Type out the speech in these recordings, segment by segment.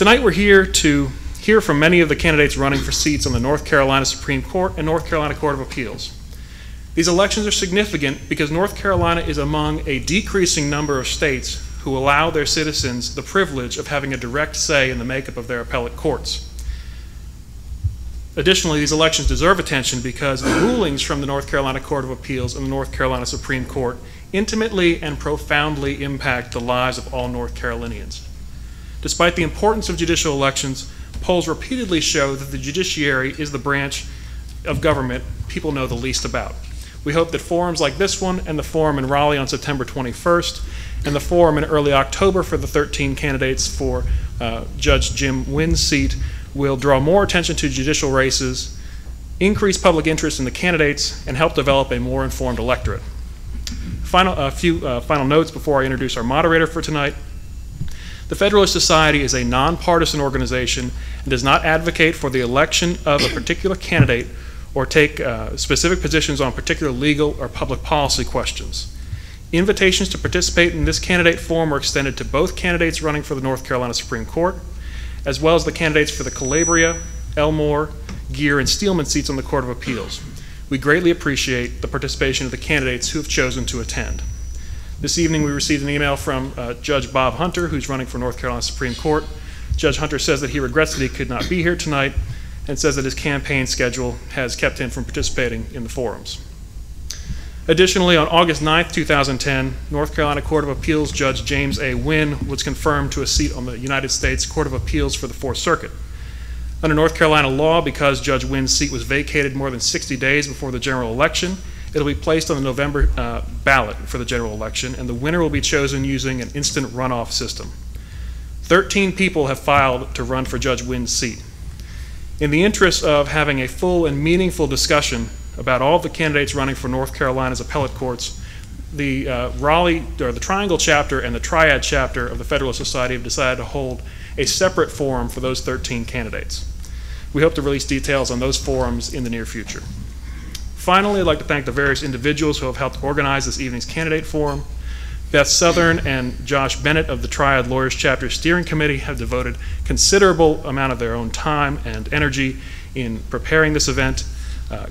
Tonight we're here to hear from many of the candidates running for seats on the North Carolina Supreme Court and North Carolina Court of Appeals. These elections are significant because North Carolina is among a decreasing number of states who allow their citizens the privilege of having a direct say in the makeup of their appellate courts. Additionally, these elections deserve attention because the rulings from the North Carolina Court of Appeals and the North Carolina Supreme Court intimately and profoundly impact the lives of all North Carolinians. Despite the importance of judicial elections, polls repeatedly show that the judiciary is the branch of government people know the least about. We hope that forums like this one and the forum in Raleigh on September 21st and the forum in early October for the 13 candidates for Judge Jim Wynn's seat will draw more attention to judicial races, increase public interest in the candidates, and help develop a more informed electorate. A few final notes before I introduce our moderator for tonight. The Federalist Society is a nonpartisan organization and does not advocate for the election of a particular candidate or take specific positions on particular legal or public policy questions. Invitations to participate in this candidate forum are extended to both candidates running for the North Carolina Supreme Court, as well as the candidates for the Calabria, Elmore, Geer, and Steelman seats on the Court of Appeals. We greatly appreciate the participation of the candidates who have chosen to attend. This evening we received an email from Judge Bob Hunter, who's running for North Carolina Supreme Court. Judge Hunter says that he regrets that he could not be here tonight and says that his campaign schedule has kept him from participating in the forums. Additionally, on August 9th, 2010, North Carolina Court of Appeals Judge James A. Wynn was confirmed to a seat on the United States Court of Appeals for the Fourth Circuit. Under North Carolina law, because Judge Wynn's seat was vacated more than 60 days before the general election, it'll be placed on the November ballot for the general election, and the winner will be chosen using an instant runoff system. 13 people have filed to run for Judge Wynn's seat. In the interest of having a full and meaningful discussion about all of the candidates running for North Carolina's appellate courts, the Triangle chapter and the Triad chapter of the Federalist Society have decided to hold a separate forum for those 13 candidates. We hope to release details on those forums in the near future. Finally, I'd like to thank the various individuals who have helped organize this evening's candidate forum. Beth Southern and Josh Bennett of the Triad Lawyers Chapter Steering Committee have devoted considerable amount of their own time and energy in preparing this event.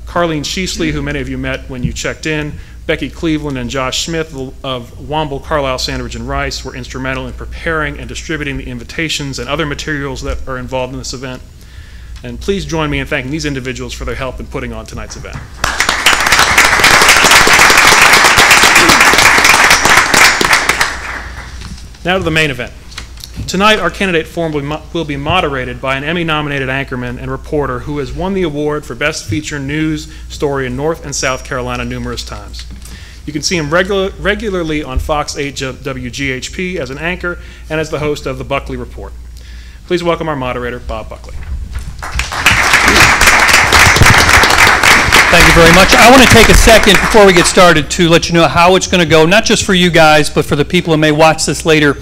Carlene Sheasley, who many of you met when you checked in, Becky Cleveland and Josh Smith of Womble, Carlisle, Sandridge, and Rice were instrumental in preparing and distributing the invitations and other materials that are involved in this event. And please join me in thanking these individuals for their help in putting on tonight's event. Now to the main event. Tonight, our candidate forum will be moderated by an Emmy-nominated anchorman and reporter who has won the award for Best Feature News Story in North and South Carolina numerous times. You can see him regularly on Fox 8 WGHP as an anchor and as the host of the Buckley Report. Please welcome our moderator, Bob Buckley. Thank you very much. I want to take a second before we get started to let you know how it's going to go, not just for you guys, but for the people who may watch this later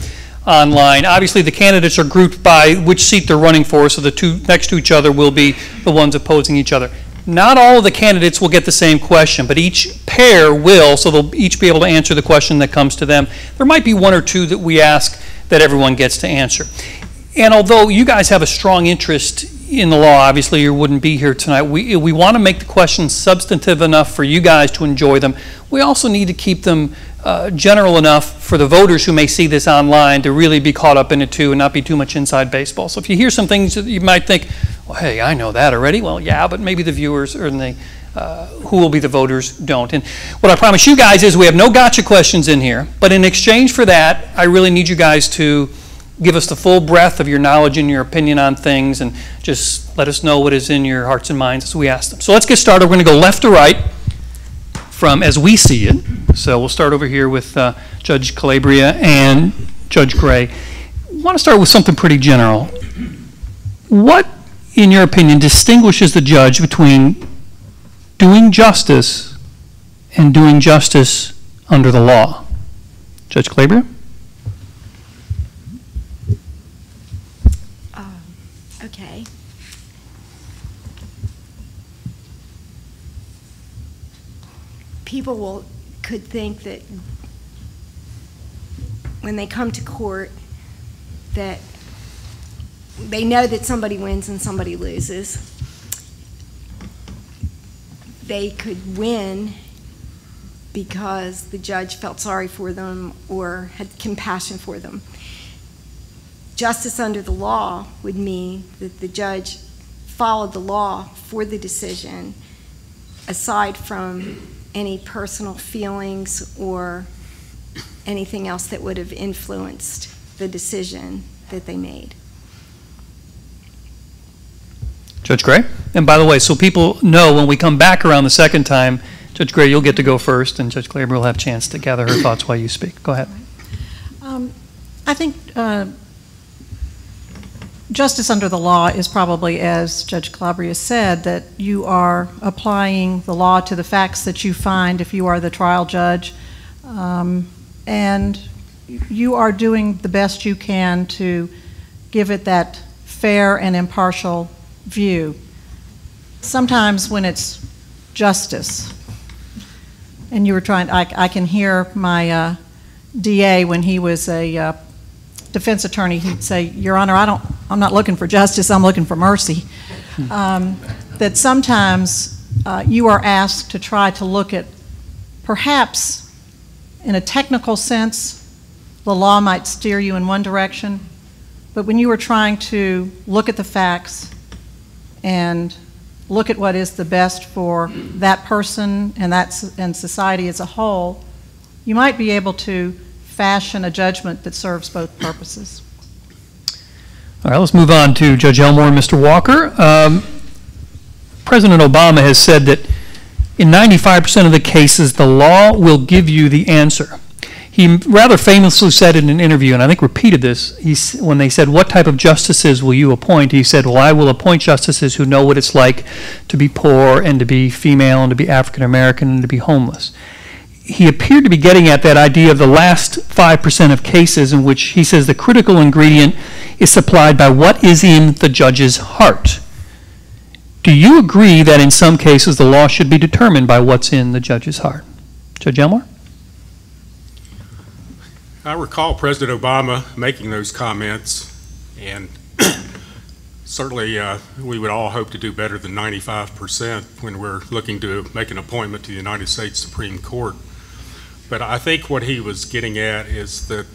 online. Obviously, the candidates are grouped by which seat they're running for, so the two next to each other will be the ones opposing each other. Not all of the candidates will get the same question, but each pair will, so they'll each be able to answer the question that comes to them. There might be one or two that we ask that everyone gets to answer. And although you guys have a strong interest in the law, obviously you wouldn't be here tonight, we want to make the questions substantive enough for you guys to enjoy them. We also need to keep them general enough for the voters who may see this online to really be caught up in it too and not be too much inside baseball. So if you hear some things that you might think, well, hey, I know that already. Well, yeah, but maybe the viewers or who will be the voters don't. And what I promise you guys is we have no gotcha questions in here, but in exchange for that, I really need you guys to give us the full breadth of your knowledge and your opinion on things, and just let us know what is in your hearts and minds as we ask them. So let's get started. We're going to go left to right from as we see it. So we'll start over here with Judge Calabria and Judge Gray. I want to start with something pretty general. What, in your opinion, distinguishes the judge between doing justice and doing justice under the law? Judge Calabria? Okay. People could think that when they come to court that they know that somebody wins and somebody loses. They could win because the judge felt sorry for them or had compassion for them. Justice under the law would mean that the judge followed the law for the decision, aside from any personal feelings or anything else that would have influenced the decision that they made. Judge Gray? And by the way, so people know when we come back around the second time, Judge Gray, you'll get to go first, and Judge Calabria will have a chance to gather her thoughts while you speak. Go ahead. I think justice under the law is probably, as Judge Calabria said, that you are applying the law to the facts that you find if you are the trial judge, and you are doing the best you can to give it that fair and impartial view. Sometimes when it's justice, and you were trying, I can hear my DA when he was a defense attorney, he'd say, Your Honor, I'm not looking for justice, I'm looking for mercy. That sometimes you are asked to try to look at, perhaps in a technical sense, the law might steer you in one direction, but when you are trying to look at the facts and look at what is the best for that person and society as a whole, you might be able to fashion a judgment that serves both purposes. All right, let's move on to Judge Elmore and Mr. Walker. President Obama has said that in 95% of the cases, the law will give you the answer. He rather famously said in an interview, and I think repeated this, when they said, what type of justices will you appoint? He said, well, I will appoint justices who know what it's like to be poor and to be female and to be African American and to be homeless. He appeared to be getting at that idea of the last 5% of cases in which he says the critical ingredient is supplied by what is in the judge's heart. Do you agree that in some cases the law should be determined by what's in the judge's heart? Judge Elmore? I recall President Obama making those comments, and certainly we would all hope to do better than 95% when we're looking to make an appointment to the United States Supreme Court. But I think what he was getting at is that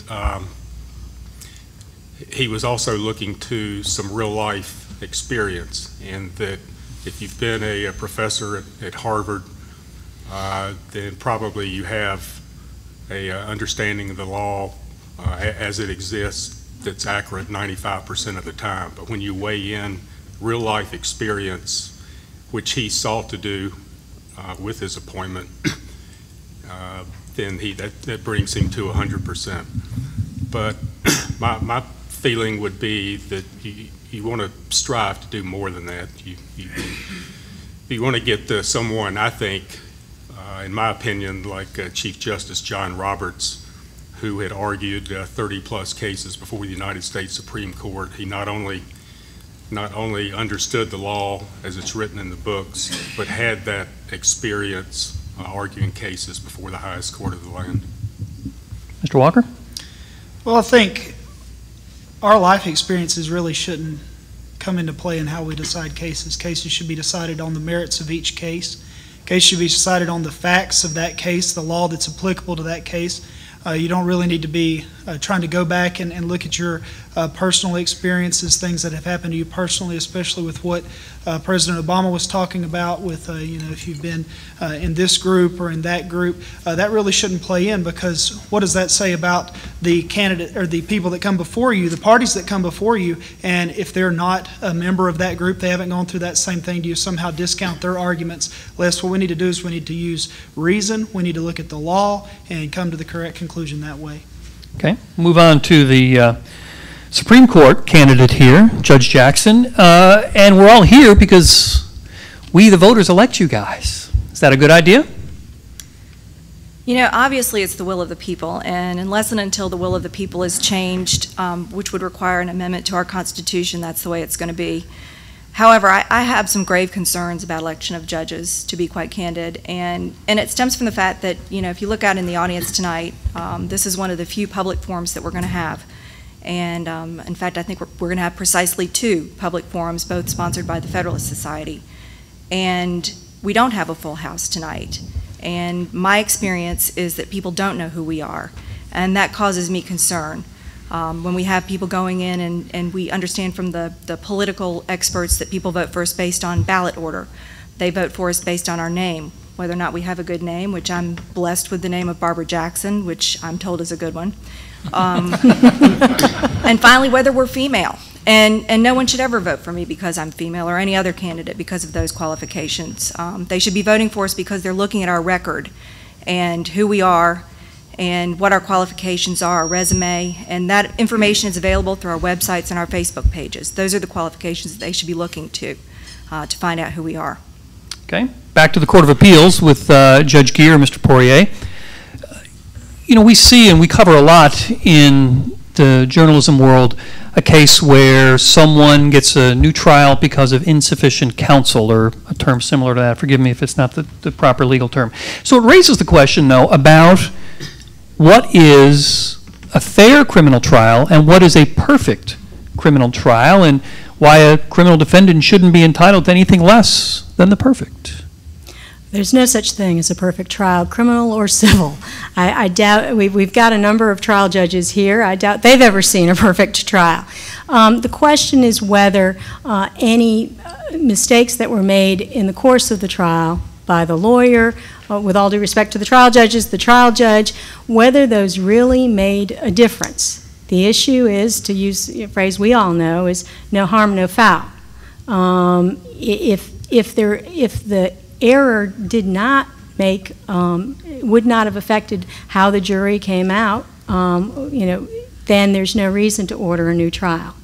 he was also looking to some real life experience, and that if you've been a professor at Harvard, then probably you have a understanding of the law as it exists that's accurate 95% of the time. But when you weigh in real life experience, which he sought to do with his appointment, then that brings him to 100%. But my feeling would be that you want to strive to do more than that. You want to get someone, I think, in my opinion, like Chief Justice John Roberts, who had argued 30-plus cases before the United States Supreme Court. He not only understood the law as it's written in the books, but had that experience arguing cases before the highest court of the land. Mr. Walker? Well, I think our life experiences really shouldn't come into play in how we decide cases. Cases should be decided on the merits of each case. Case should be decided on the facts of that case, the law that's applicable to that case. You don't really need to be trying to go back and look at your personal experiences, things that have happened to you personally, especially with what President Obama was talking about with, if you've been in this group or in that group. That really shouldn't play in, because what does that say about the candidate or the people that come before you, the parties that come before you, and if they're not a member of that group, they haven't gone through that same thing, do you somehow discount their arguments? Less, what we need to do is we need to use reason, we need to look at the law and come to the correct conclusion that way. Okay, move on to the Supreme Court candidate here, Judge Jackson, and we're all here because we, the voters, elect you guys. Is that a good idea? You know, obviously it's the will of the people, and unless and until the will of the people is changed, which would require an amendment to our Constitution, that's the way it's going to be. However, I have some grave concerns about election of judges, to be quite candid, and it stems from the fact that, if you look out in the audience tonight, this is one of the few public forums that we're going to have. And in fact, I think we're going to have precisely 2 public forums, both sponsored by the Federalist Society. And we don't have a full house tonight. And my experience is that people don't know who we are. And that causes me concern. When we have people going in and we understand from the political experts that people vote for us based on ballot order. They vote for us based on our name, whether or not we have a good name, which I'm blessed with the name of Barbara Jackson, which I'm told is a good one. And finally, whether we're female. And no one should ever vote for me because I'm female or any other candidate because of those qualifications. They should be voting for us because they're looking at our record and who we are and what our qualifications are, our resume, and that information is available through our websites and our Facebook pages. Those are the qualifications that they should be looking to find out who we are. Okay, back to the Court of Appeals with Judge Geer and Mr. Poirier. You know, we see and we cover a lot in the journalism world a case where someone gets a new trial because of insufficient counsel, or a term similar to that. Forgive me if it's not the proper legal term. So it raises the question, though, about what is a fair criminal trial and what is a perfect criminal trial, and why a criminal defendant shouldn't be entitled to anything less than the perfect. There's no such thing as a perfect trial, criminal or civil. I doubt, we've got a number of trial judges here. I doubt they've ever seen a perfect trial. The question is whether any mistakes that were made in the course of the trial by the lawyer, with all due respect to the trial judges, the trial judge, whether those really made a difference. The issue is, to use a phrase we all know, is no harm, no foul. If the error did not make, would not have affected how the jury came out, then there's no reason to order a new trial.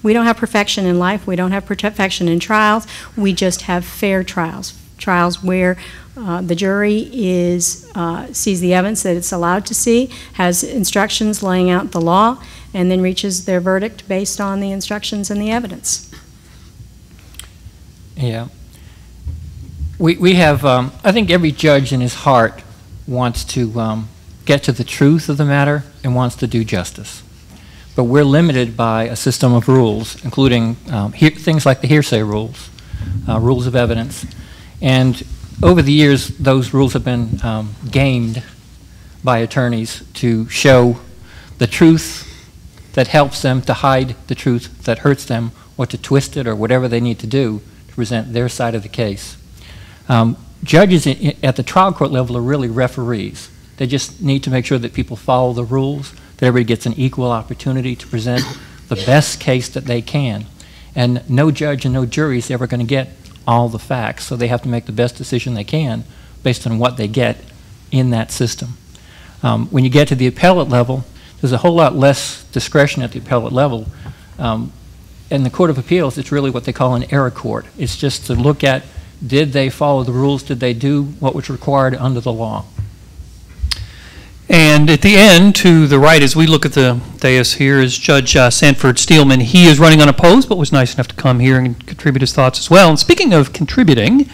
We don't have perfection in life. We don't have perfection in trials. We just have fair trials, trials where the jury sees the evidence that it's allowed to see, has instructions laying out the law, and then reaches their verdict based on the instructions and the evidence. Yeah. We have, I think every judge in his heart wants to get to the truth of the matter and wants to do justice. But we're limited by a system of rules, including things like the hearsay rules, rules of evidence. And over the years, those rules have been gamed by attorneys to show the truth that helps them, to hide the truth that hurts them, or to twist it, or whatever they need to do to present their side of the case. Judges at the trial court level are really referees. They just need to make sure that people follow the rules, that everybody gets an equal opportunity to present the best case that they can. And no judge and no jury is ever going to get all the facts, so they have to make the best decision they can based on what they get in that system. When you get to the appellate level, there's a whole lot less discretion at the appellate level. In the Court of Appeals, it's really what they call an error court. It's just to look at, did they follow the rules? Did they do what was required under the law? And at the end, to the right, as we look at the dais here, is Judge Sanford Steelman. He is running unopposed, but was nice enough to come here and contribute his thoughts as well. And speaking of contributing,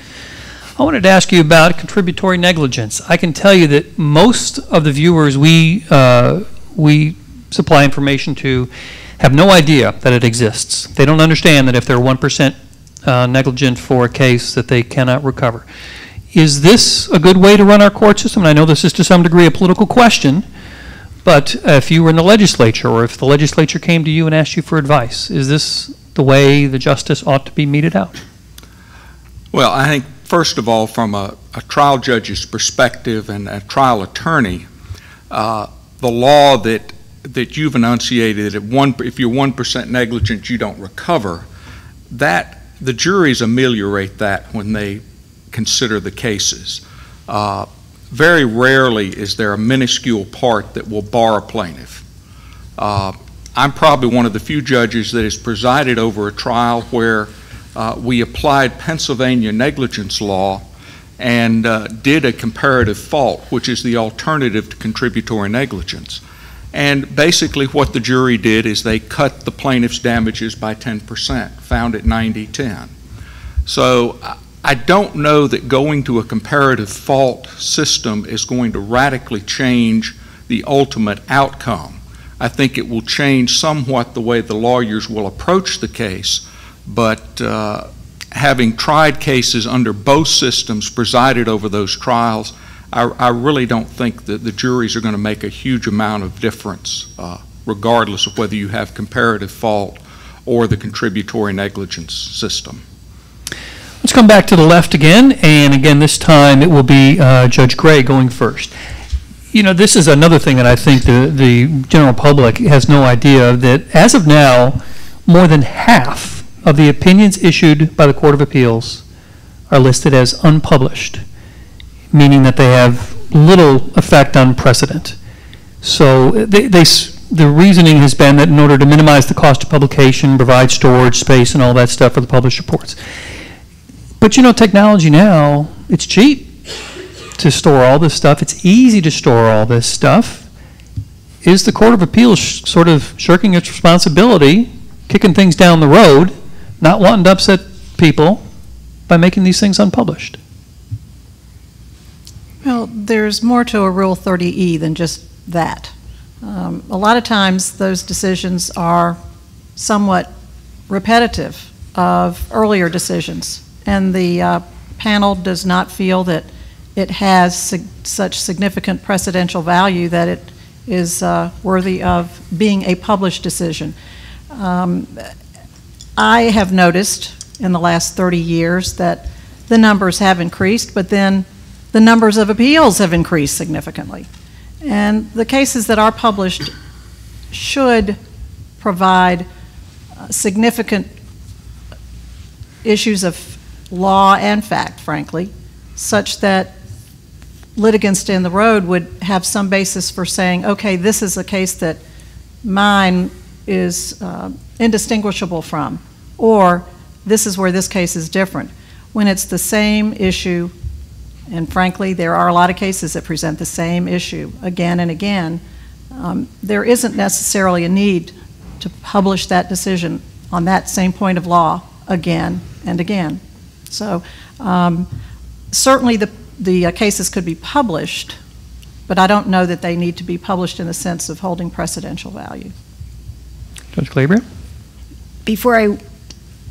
I wanted to ask you about contributory negligence. I can tell you that most of the viewers we supply information to have no idea that it exists. They don't understand that if they're 1% negligent for a case that they cannot recover. Is this a good way to run our court system? And I know this is to some degree a political question, but if you were in the legislature, or if the legislature came to you and asked you for advice, is this the way the justice ought to be meted out? Well, I think, first of all, from a trial judge's perspective and a trial attorney, the law that you've enunciated, if you're 1% negligent, you don't recover, that the juries ameliorate that when they consider the cases. Very rarely is there a minuscule part that will bar a plaintiff. I'm probably one of the few judges that has presided over a trial where we applied Pennsylvania negligence law and did a comparative fault, which is the alternative to contributory negligence. And basically what the jury did is they cut the plaintiff's damages by 10%, found it 90-10. So I don't know that going to a comparative fault system is going to radically change the ultimate outcome. I think it will change somewhat the way the lawyers will approach the case, but having tried cases under both systems, presided over those trials, I really don't think that the juries are going to make a huge amount of difference, regardless of whether you have comparative fault or the contributory negligence system. Let's come back to the left again, and again this time it will be Judge Gray going first. You know, this is another thing that I think the general public has no idea, that as of now, more than half of the opinions issued by the Court of Appeals are listed as unpublished, meaning that they have little effect on precedent. So the reasoning has been that in order to minimize the cost of publication, provide storage space and all that stuff for the published reports. But you know, technology now, it's cheap to store all this stuff. It's easy to store all this stuff. Is the Court of Appeals sort of shirking its responsibility, kicking things down the road, not wanting to upset people by making these things unpublished? Well, there's more to a Rule 30E than just that. A lot of times those decisions are somewhat repetitive of earlier decisions, and the panel does not feel that it has such significant precedential value that it is worthy of being a published decision. I have noticed in the last 30 years that the numbers have increased, but then the numbers of appeals have increased significantly. And the cases that are published should provide significant issues of law and fact, frankly, such that litigants down the road would have some basis for saying, okay, this is a case that mine is indistinguishable from, or this is where this case is different. When it's the same issue, and frankly, there are a lot of cases that present the same issue again and again, there isn't necessarily a need to publish that decision on that same point of law again and again. So certainly the cases could be published, but I don't know that they need to be published in the sense of holding precedential value. Judge Calabria? Before I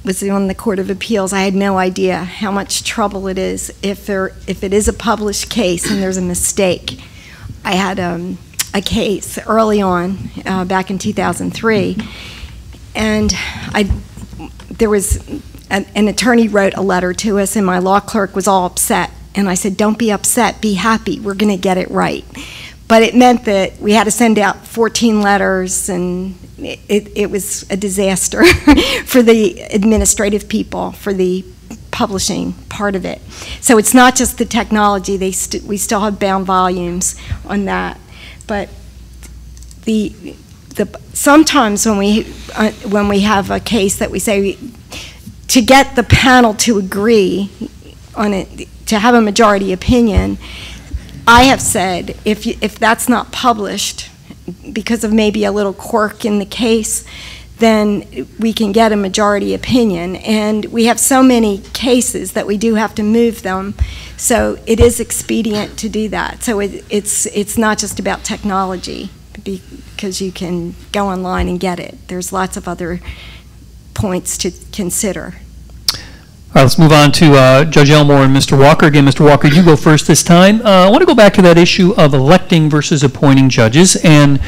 was on the Court of Appeals, I had no idea how much trouble it is if it is a published case and there's a mistake. I had a case early on, back in 2003, and there was an attorney wrote a letter to us, and my law clerk was all upset. And I said, don't be upset, be happy, we're going to get it right. But it meant that we had to send out 14 letters, and it was a disaster for the administrative people, for the publishing part of it. So it's not just the technology, we still have bound volumes on that. But sometimes when we have a case that we say, to get the panel to agree on it, to have a majority opinion, I have said, if that's not published because of maybe a little quirk in the case, then we can get a majority opinion. And we have so many cases that we do have to move them, so it is expedient to do that. So it's not just about technology, because you can go online and get it. There's lots of other points to consider. All right, let's move on to Judge Elmore and Mr. Walker. Again, Mr. Walker, you go first this time. I want to go back to that issue of electing versus appointing judges. And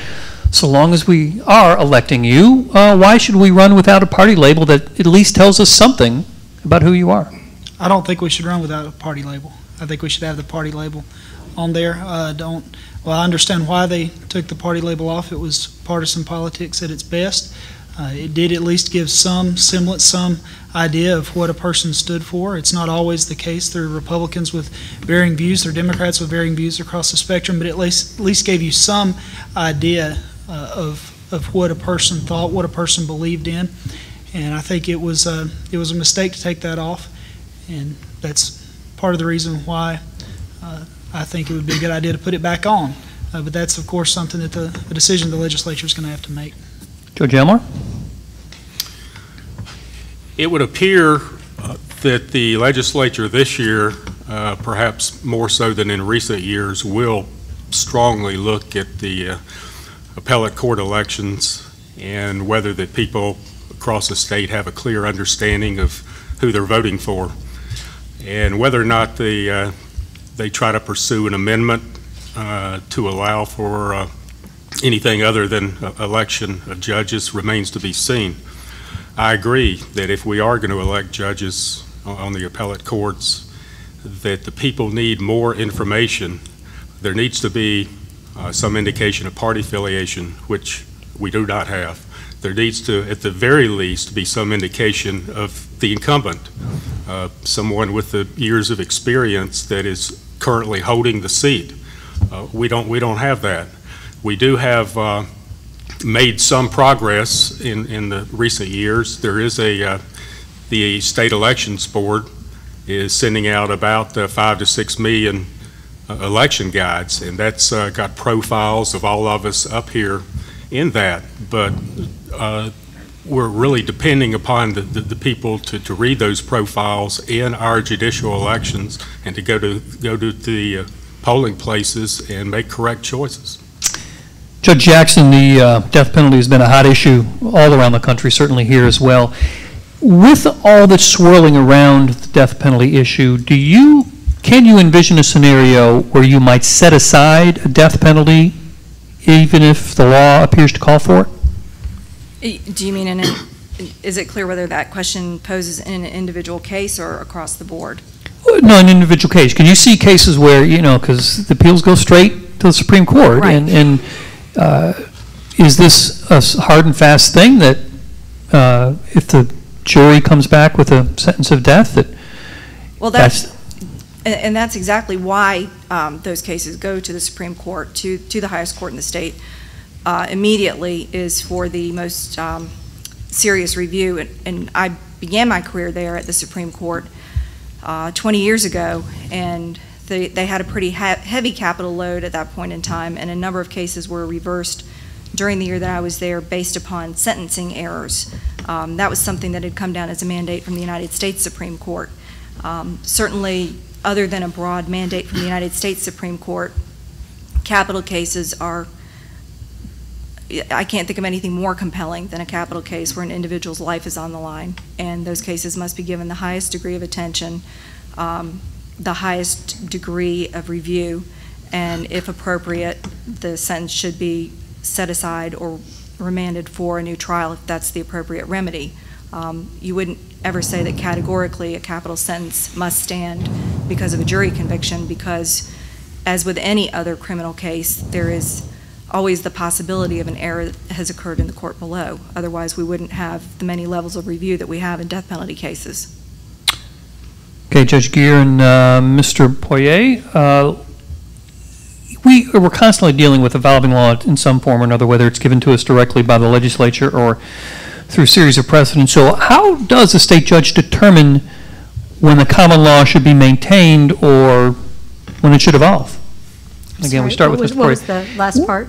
so long as we are electing you, why should we run without a party label that at least tells us something about who you are? I don't think we should run without a party label. I think we should have the party label on there. Well, I understand why they took the party label off. It was partisan politics at its best. It did at least give some semblance, some idea of what a person stood for. It's not always the case. There are Republicans with varying views, there are Democrats with varying views across the spectrum, but at least gave you some idea of what a person thought, what a person believed in. And I think it was a mistake to take that off, and that's part of the reason why I think it would be a good idea to put it back on. But that's, of course, something that the decision the legislature is going to have to make. Judge Elmore? It would appear that the legislature this year, perhaps more so than in recent years, will strongly look at the appellate court elections and whether the people across the state have a clear understanding of who they're voting for, and whether or not they try to pursue an amendment to allow for anything other than election of judges remains to be seen. I agree that if we are going to elect judges on the appellate courts, that the people need more information. There needs to be some indication of party affiliation, which we do not have. There needs to, at the very least, be some indication of the incumbent, someone with the years of experience that is currently holding the seat. We don't have that. We do have made some progress in the recent years. There is the State Elections Board is sending out about 5 to 6 million election guides, and that's got profiles of all of us up here in that. But we're really depending upon the people to read those profiles in our judicial elections and to go to the polling places and make correct choices. Judge Jackson, the death penalty has been a hot issue all around the country, certainly here as well. With all that's swirling around the death penalty issue, can you envision a scenario where you might set aside a death penalty even if the law appears to call for it? Do you mean is it clear whether that question poses in an individual case or across the board? No, an individual case. Can you see cases where, because the appeals go straight to the Supreme Court, right. and is this a hard and fast thing that if the jury comes back with a sentence of death, and that's exactly why those cases go to the Supreme Court, to the highest court in the state, immediately, is for the most serious review. And I began my career there at the Supreme Court 20 years ago, and they had a pretty heavy capital load at that point in time, and a number of cases were reversed during the year that I was there based upon sentencing errors. That was something that had come down as a mandate from the United States Supreme Court. Certainly, other than a broad mandate from the United States Supreme Court, capital cases are, I can't think of anything more compelling than a capital case where an individual's life is on the line, and those cases must be given the highest degree of attention, the highest degree of review, and if appropriate, the sentence should be set aside or remanded for a new trial if that's the appropriate remedy. You wouldn't ever say that categorically a capital sentence must stand because of a jury conviction, because as with any other criminal case, there is always the possibility of an error that has occurred in the court below. Otherwise, we wouldn't have the many levels of review that we have in death penalty cases. Okay, Judge Geer and Mr. Poirier, we're constantly dealing with evolving law in some form or another, whether it's given to us directly by the legislature or through a series of precedents. So how does a state judge determine when the common law should be maintained or when it should evolve? Again, we start with Mr. Poirier. What was the last part?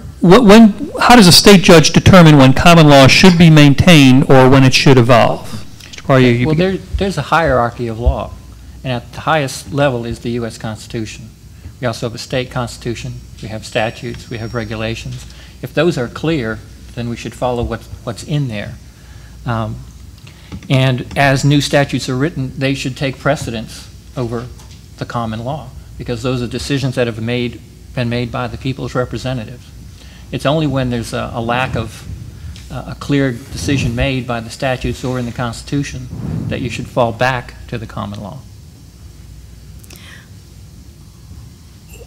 How does a state judge determine when common law should be maintained or when it should evolve? Mr. Poirier, you begin. Well, there's a hierarchy of law, and at the highest level is the U.S. Constitution. We also have a state constitution, we have statutes, we have regulations. If those are clear, then we should follow what's in there. And as new statutes are written, they should take precedence over the common law, because those are decisions that have been made by the people's representatives. It's only when there's a lack of a clear decision made by the statutes or in the Constitution that you should fall back to the common law.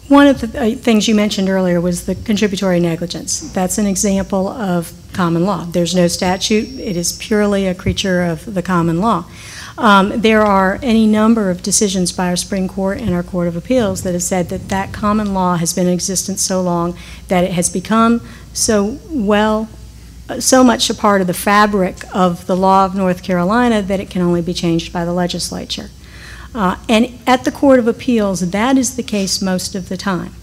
One of the things you mentioned earlier was the contributory negligence. That's an example of common law. There's no statute. It is purely a creature of the common law. There are any number of decisions by our Supreme Court and our Court of Appeals that have said that that common law has been in existence so long that it has become so much a part of the fabric of the law of North Carolina that it can only be changed by the legislature. And at the Court of Appeals, that is the case most of the time.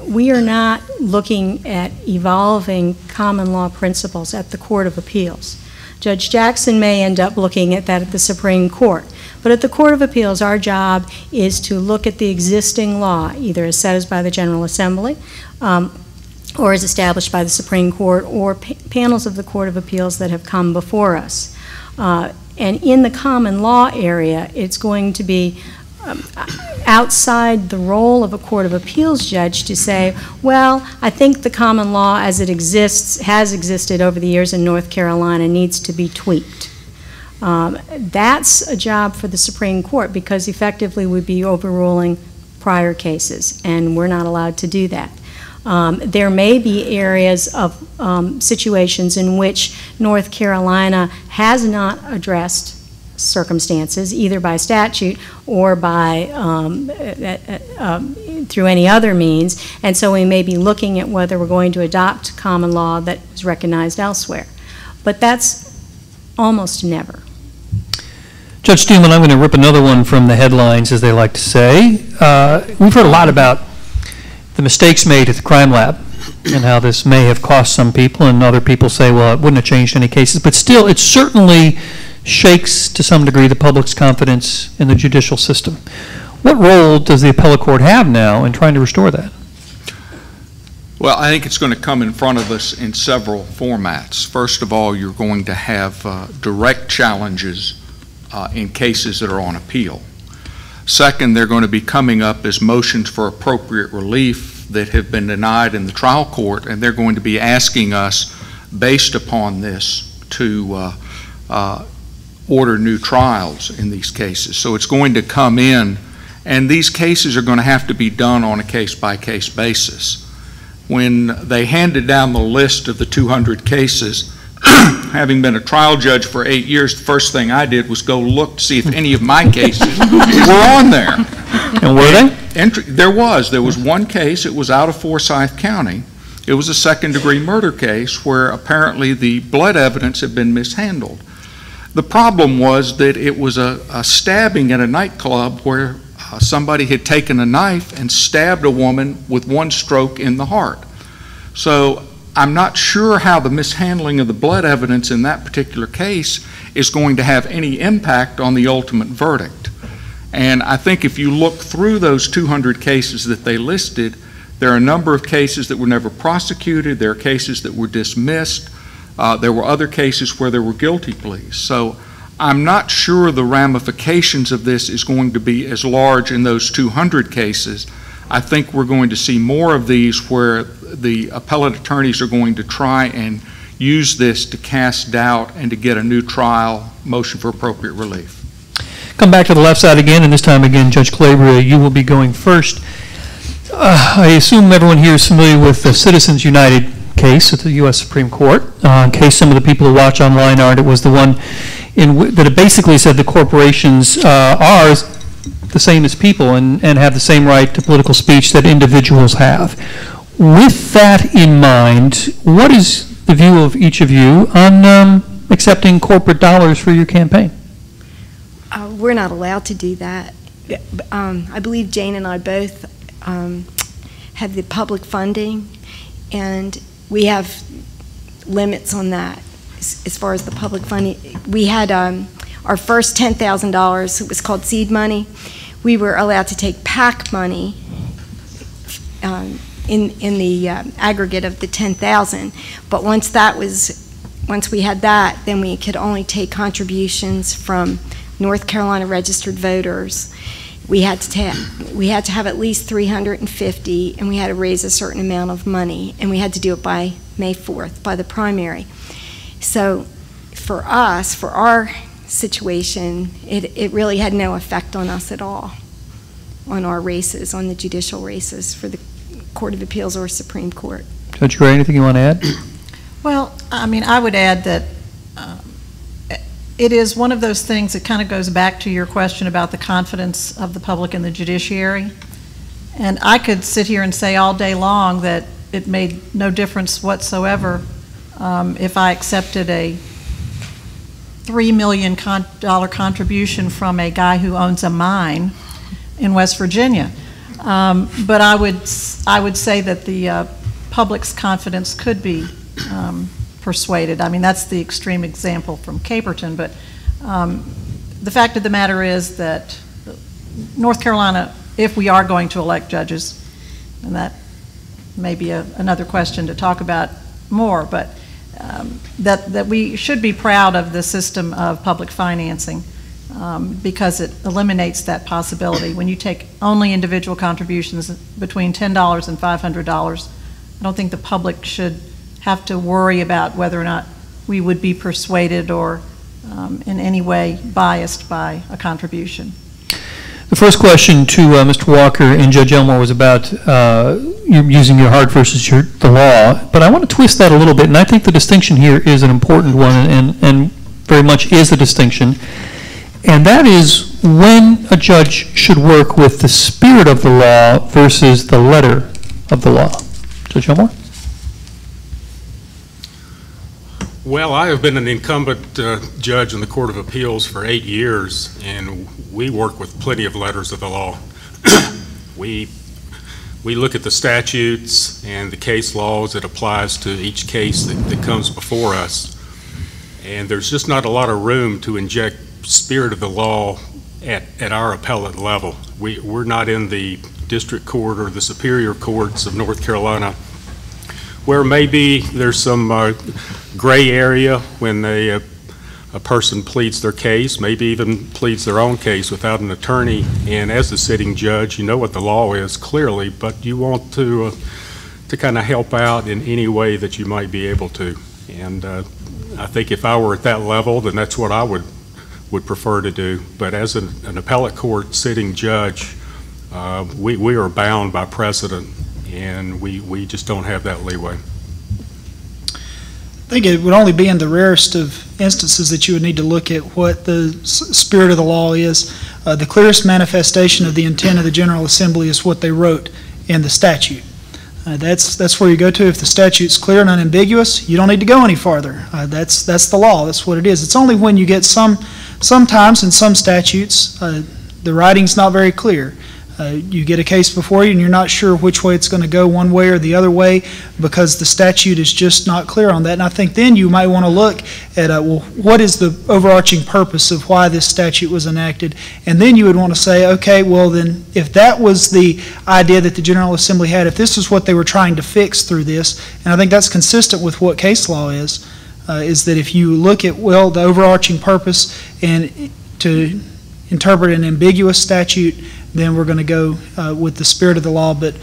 We are not looking at evolving common law principles at the Court of Appeals. Judge Jackson may end up looking at that at the Supreme Court. But at the Court of Appeals, our job is to look at the existing law, either as set as by the General Assembly, or as established by the Supreme Court or panels of the Court of Appeals that have come before us. And in the common law area, it's going to be outside the role of a Court of Appeals judge to say, well, I think the common law as it exists, has existed over the years in North Carolina, needs to be tweaked. That's a job for the Supreme Court, because effectively we'd be overruling prior cases, and we're not allowed to do that. There may be areas of situations in which North Carolina has not addressed circumstances, either by statute or by through any other means, and so we may be looking at whether we're going to adopt common law that is recognized elsewhere. But that's almost never. Judge Steelman, I'm going to rip another one from the headlines, as they like to say. We've heard a lot about the mistakes made at the crime lab and how this may have cost some people, and other people say, well, it wouldn't have changed any cases. But still, it certainly shakes, to some degree, the public's confidence in the judicial system. What role does the appellate court have now in trying to restore that? Well, I think it's going to come in front of us in several formats. First of all, you're going to have direct challenges in cases that are on appeal. Second, they're going to be coming up as motions for appropriate relief that have been denied in the trial court, and they're going to be asking us, based upon this, to order new trials in these cases. So it's going to come in, and these cases are going to have to be done on a case-by-case basis. When they handed down the list of the 200 cases, having been a trial judge for 8 years, the first thing I did was go look to see if any of my cases were on there. And were they? There was one case. It was out of Forsyth County. It was a second-degree murder case where apparently the blood evidence had been mishandled. The problem was that it was a stabbing at a nightclub where somebody had taken a knife and stabbed a woman with one stroke in the heart. So I'm not sure how the mishandling of the blood evidence in that particular case is going to have any impact on the ultimate verdict. And I think if you look through those 200 cases that they listed, there are a number of cases that were never prosecuted. There are cases that were dismissed. There were other cases where there were guilty pleas. So I'm not sure the ramifications of this is going to be as large in those 200 cases. I think we're going to see more of these where the appellate attorneys are going to try and use this to cast doubt and to get a new trial, motion for appropriate relief. Come back to the left side again, and this time again, Judge Calabria, you will be going first. I assume everyone here is familiar with the Citizens United case at the U.S. Supreme Court. In case some of the people who watch online aren't, it was the one that it basically said the corporations are the same as people and have the same right to political speech that individuals have. With that in mind, what is the view of each of you on accepting corporate dollars for your campaign? We're not allowed to do that. I believe Jane and I both have the public funding, and we have limits on that as far as the public funding. We had our first $10,000, it was called seed money. We were allowed to take PAC money in the aggregate of the $10,000, but once we had that, then we could only take contributions from North Carolina registered voters. We had to have at least 350, and we had to raise a certain amount of money, and we had to do it by May 4th, by the primary. So for us, for our situation, it really had no effect on us at all, on our races, on the judicial races for the Court of Appeals or Supreme Court. Judge Gray, anything you want to add? Well, I mean, I would add that it is one of those things that kind of goes back to your question about the confidence of the public in the judiciary. And I could sit here and say all day long that it made no difference whatsoever if I accepted a $3 million contribution from a guy who owns a mine in West Virginia. But I would say that the public's confidence could be persuaded. I mean, that's the extreme example from Caperton, but the fact of the matter is that North Carolina, if we are going to elect judges, and that maybe another question to talk about more, but that we should be proud of the system of public financing because it eliminates that possibility. When you take only individual contributions between $10 and $500, I don't think the public should have to worry about whether or not we would be persuaded or in any way biased by a contribution. The first question to Mr. Walker and Judge Elmore was about using your heart versus the law, but I want to twist that a little bit, and I think the distinction here is an important one and very much is a distinction, and that is when a judge should work with the spirit of the law versus the letter of the law. Judge Elmore? Well, I have been an incumbent judge in the Court of Appeals for 8 years, and we work with plenty of letters of the law. We look at the statutes and the case laws that applies to each case that comes before us, and there's just not a lot of room to inject spirit of the law at our appellate level. We're not in the district court or the superior courts of North Carolina, where maybe there's some gray area when a person pleads their case, maybe even pleads their own case without an attorney, and as the sitting judge, you know what the law is clearly, but you want to kind of help out in any way that you might be able to. And I think if I were at that level, then that's what I would prefer to do. But as an appellate court sitting judge, we are bound by precedent, and we just don't have that leeway. I think it would only be in the rarest of instances that you would need to look at what the spirit of the law is. The clearest manifestation of the intent of the General Assembly is what they wrote in the statute. That's where you go to. If the statute's clear and unambiguous, you don't need to go any farther. That's the law. That's what it is. It's only when you get sometimes in some statutes, the writing's not very clear. You get a case before you and you're not sure which way it's going to go, one way or the other way, because the statute is just not clear on that. And I think then you might want to look at, well, what is the overarching purpose of why this statute was enacted? And then you would want to say, okay, well then, if that was the idea that the General Assembly had, if this is what they were trying to fix through this, and I think that's consistent with what case law is that if you look at, well, the overarching purpose and to interpret an ambiguous statute, then we're going to go with the spirit of the law. But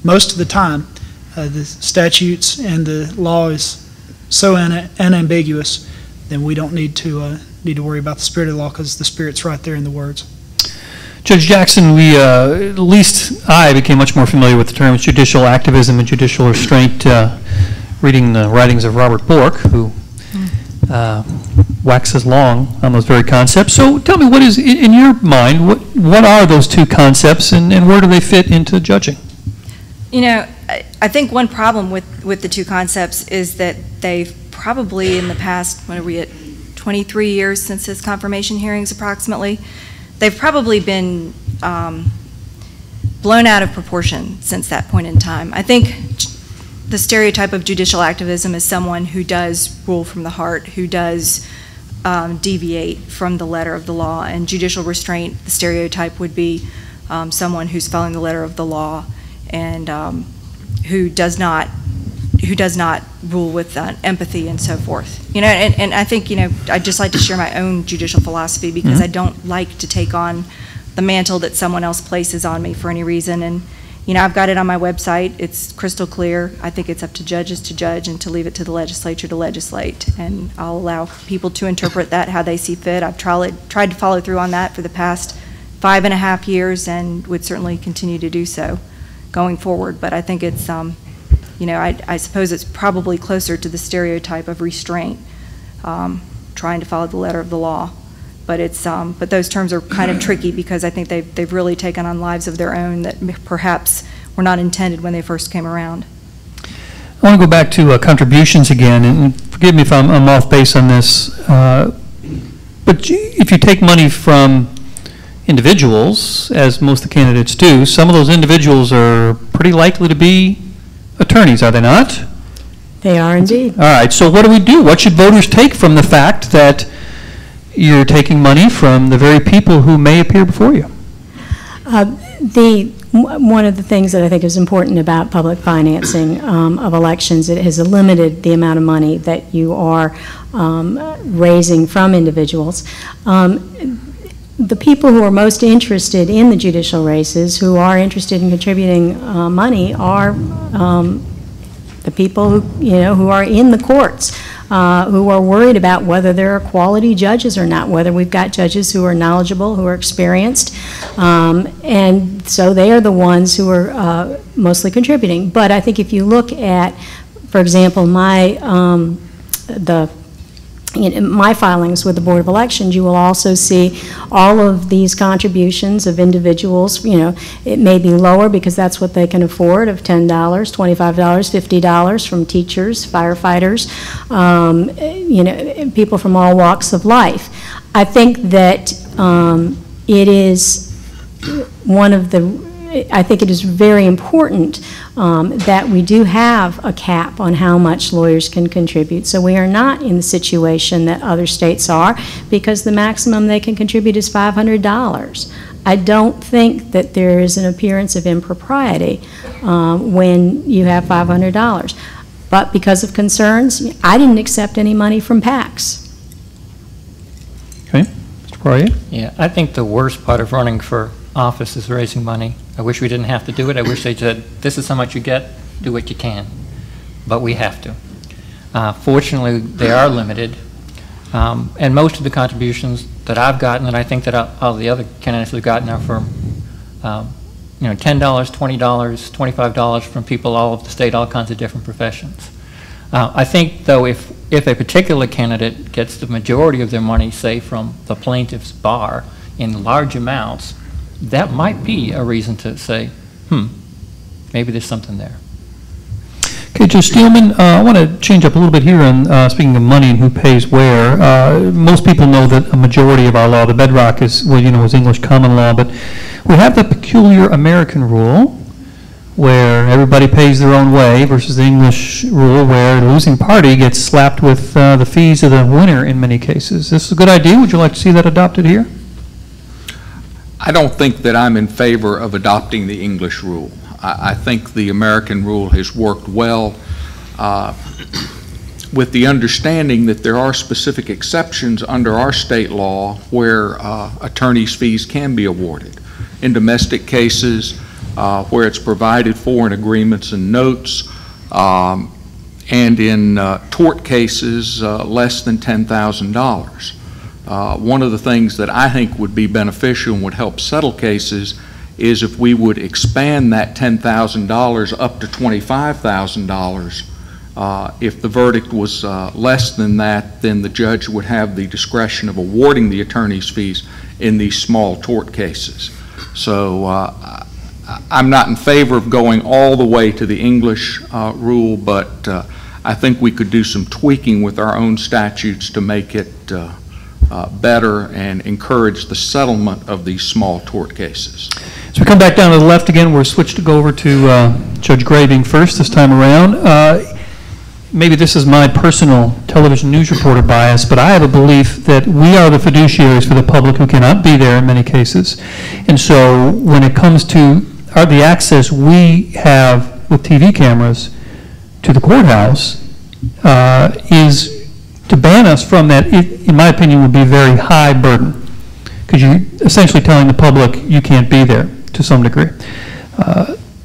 most of the time, the statutes and the law is so unambiguous, then we don't need to worry about the spirit of the law because the spirit's right there in the words. Judge Jackson, we, at least I became much more familiar with the terms judicial activism and judicial restraint reading the writings of Robert Bork, who waxes long on those very concepts. So tell me, what is, in your mind, what are those two concepts and where do they fit into judging? You know, I think one problem with the two concepts is that they've probably in the past, what are we at, 23 years since his confirmation hearings approximately, they've probably been blown out of proportion since that point in time. I think the stereotype of judicial activism is someone who does rule from the heart, who does deviate from the letter of the law, and judicial restraint, the stereotype would be someone who's following the letter of the law and who does not rule with empathy and so forth. You know, and I think, you know, I'd just like to share my own judicial philosophy because I don't like to take on the mantle that someone else places on me for any reason. And you know, I've got it on my website. It's crystal clear. I think it's up to judges to judge and to leave it to the legislature to legislate. And I'll allow people to interpret that how they see fit. I've tried to follow through on that for the past 5.5 years and would certainly continue to do so going forward. But I think it's, you know, I suppose it's probably closer to the stereotype of restraint, trying to follow the letter of the law. But it's but those terms are kind of tricky because I think they've really taken on lives of their own that perhaps were not intended when they first came around. I want to go back to contributions again, and forgive me if I'm off base on this, but if you take money from individuals, as most of the candidates do, some of those individuals are pretty likely to be attorneys, are they not? They are indeed. All right, so what do we do? What should voters take from the fact that you're taking money from the very people who may appear before you? one of the things that I think is important about public financing of elections, it has limited the amount of money that you are raising from individuals. The people who are most interested in the judicial races, who are interested in contributing money, are the people who are in the courts, who are worried about whether there are quality judges or not, whether we've got judges who are knowledgeable, who are experienced, and so they are the ones who are mostly contributing. But I think if you look at, for example, my filings with the Board of Elections, you will also see all of these contributions of individuals. It may be lower because that's what they can afford, of $10, $25, $50 from teachers, firefighters, people from all walks of life. I think that it is I think it is very important that we do have a cap on how much lawyers can contribute. So we are not in the situation that other states are, because the maximum they can contribute is $500. I don't think that there is an appearance of impropriety when you have $500. But because of concerns, I didn't accept any money from PACs. Okay. Mr. Poirier? Yeah, I think the worst part of running for office is raising money. I wish we didn't have to do it. I wish they said, this is how much you get, do what you can. But we have to. Fortunately, they are limited. And most of the contributions that I've gotten, and I think that all the other candidates have gotten, are from $10, $20, $25 from people all over the state, all kinds of different professions. I think, though, if a particular candidate gets the majority of their money, say, from the plaintiff's bar in large amounts, that might be a reason to say, maybe there's something there. Okay, Judge Steelman, I want to change up a little bit here on speaking of money and who pays where. Most people know that a majority of our law, the bedrock, is English common law, but we have the peculiar American rule where everybody pays their own way versus the English rule where the losing party gets slapped with the fees of the winner in many cases. Is this a good idea? Would you like to see that adopted here? I don't think that I'm in favor of adopting the English rule. I think the American rule has worked well with the understanding that there are specific exceptions under our state law where attorney's fees can be awarded. In domestic cases where it's provided for in agreements and notes, and in tort cases less than $10,000. One of the things that I think would be beneficial and would help settle cases is if we would expand that $10,000 up to $25,000. If the verdict was less than that, then the judge would have the discretion of awarding the attorney's fees in these small tort cases. So I'm not in favor of going all the way to the English rule, but I think we could do some tweaking with our own statutes to make it better and encourage the settlement of these small tort cases. So we come back down to the left again. We're switched to go over to Judge Gray being first this time around. Maybe this is my personal television news reporter bias, but I have a belief that we are the fiduciaries for the public who cannot be there in many cases. And so when it comes to the access we have with TV cameras to the courthouse is to ban us from that, in my opinion, would be a very high burden, because you're essentially telling the public you can't be there to some degree.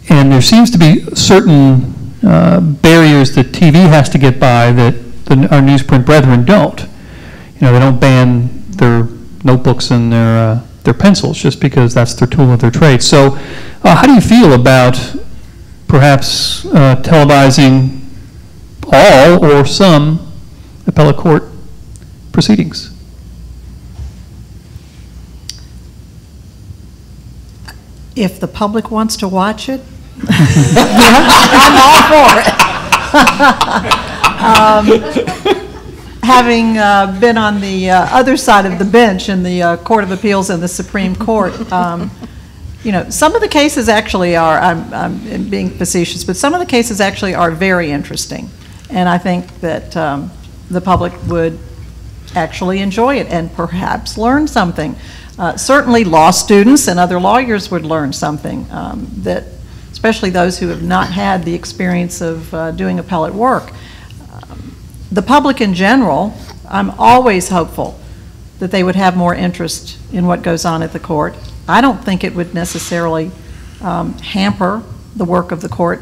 And there seems to be certain barriers that TV has to get by that our newsprint brethren don't. They don't ban their notebooks and their pencils just because that's their tool of their trade. So how do you feel about perhaps televising all or some appellate court proceedings? If the public wants to watch it, I'm all for it. Having been on the other side of the bench in the Court of Appeals and the Supreme Court, some of the cases actually are, I'm being facetious, but some of the cases actually are very interesting. And I think that the public would actually enjoy it and perhaps learn something. Certainly law students and other lawyers would learn something, that, especially those who have not had the experience of doing appellate work. The public in general, I'm always hopeful that they would have more interest in what goes on at the court. I don't think it would necessarily hamper the work of the court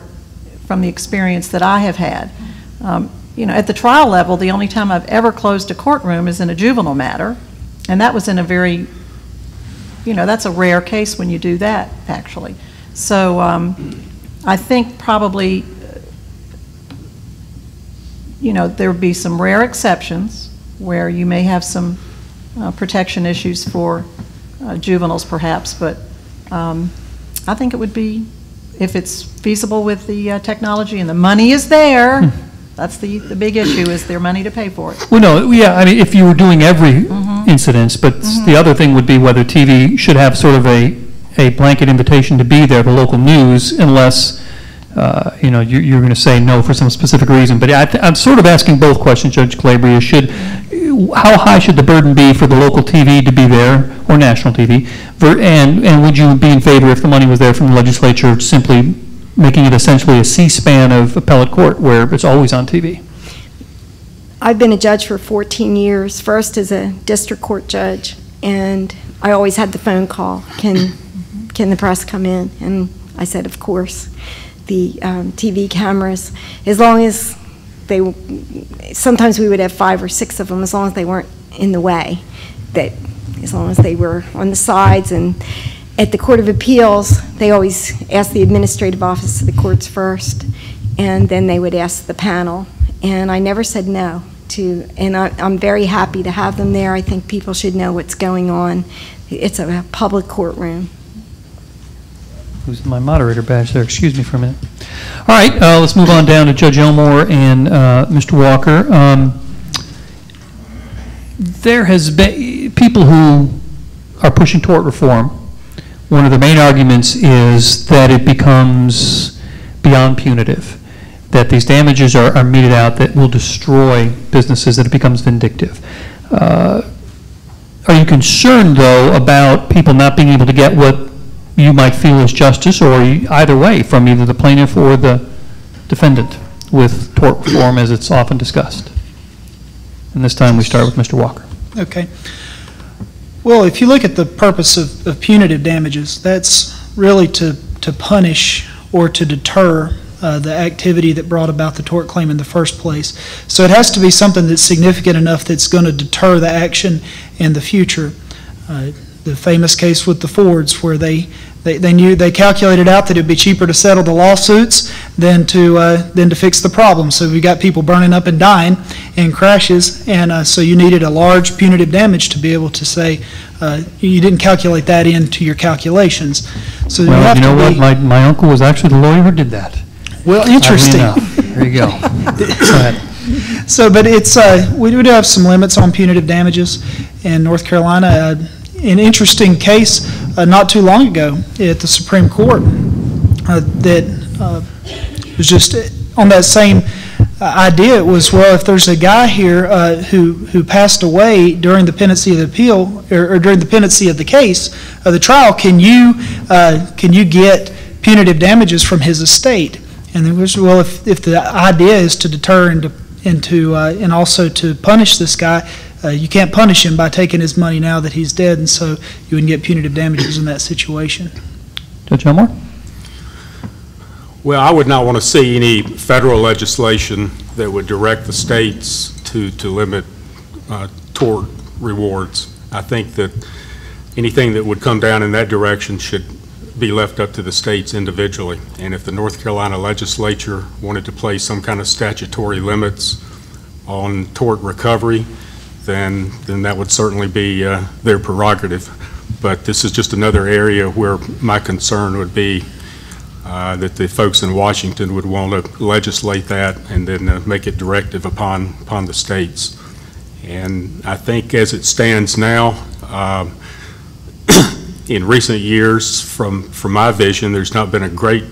from the experience that I have had. You know, at the trial level, the only time I've ever closed a courtroom is in a juvenile matter, and that was in a very, you know, that's a rare case when you do that, actually. So I think probably, you know, there would be some rare exceptions where you may have some protection issues for juveniles perhaps, but I think it would be, if it's feasible with the technology and the money is there, that's the big issue, is there money to pay for it? Well, no, yeah, I mean, if you were doing every incident, but the other thing would be whether TV should have sort of a blanket invitation to be there, the local news, unless, you know, you're going to say no for some specific reason. But I'm sort of asking both questions, Judge Calabria. How high should the burden be for the local TV to be there, or national TV, and would you be in favor, if the money was there from the legislature, simply making it essentially a C-SPAN of appellate court where it's always on TV? I've been a judge for 14 years, first as a district court judge, and I always had the phone call, can the press come in? And I said, of course. The TV cameras, as long as sometimes we would have 5 or 6 of them, as long as they weren't in the way, as long as they were on the sides. And at the Court of Appeals, they always ask the administrative office of the courts first, and then they would ask the panel. And I never said no to, and I'm very happy to have them there. I think people should know what's going on. It's a public courtroom. Who's my moderator badge there? Excuse me for a minute. All right, let's move on down to Judge Elmore and Mr. Walker. There has been people who are pushing tort reform. One of the main arguments is that it becomes beyond punitive, that these damages are meted out that will destroy businesses, that it becomes vindictive. Are you concerned, though, about people not being able to get what you might feel is justice, or either way, from either the plaintiff or the defendant with tort reform as it's often discussed? And this time we start with Mr. Walker. Okay. Well, if you look at the purpose of punitive damages, that's really to punish or to deter the activity that brought about the tort claim in the first place. So it has to be something that's significant enough that's going to deter the action in the future. The famous case with the Fords, where they calculated out that it'd be cheaper to settle the lawsuits than to fix the problem. So we got people burning up and dying in crashes, and so you needed a large punitive damage to be able to say you didn't calculate that into your calculations. So well, you know what? My uncle was actually the lawyer who did that. Well, interesting. There you go. Go ahead. So, but it's we do have some limits on punitive damages in North Carolina. An interesting case not too long ago at the Supreme Court that was just on that same idea. It was, well, if there's a guy here who passed away during the pendency of the appeal or during the pendency of the case of the trial, can you get punitive damages from his estate? And it was, well, if the idea is to deter and also to punish this guy, you can't punish him by taking his money now that he's dead, and so you wouldn't get punitive damages in that situation. Judge Elmore? Well, I would not want to see any federal legislation that would direct the states to limit tort rewards. I think that anything that would come down in that direction should be left up to the states individually. And if the North Carolina legislature wanted to place some kind of statutory limits on tort recovery, then that would certainly be their prerogative. But this is just another area where my concern would be that the folks in Washington would want to legislate that and then make it directive upon the states. And I think as it stands now, in recent years, from my vision, there's not been a great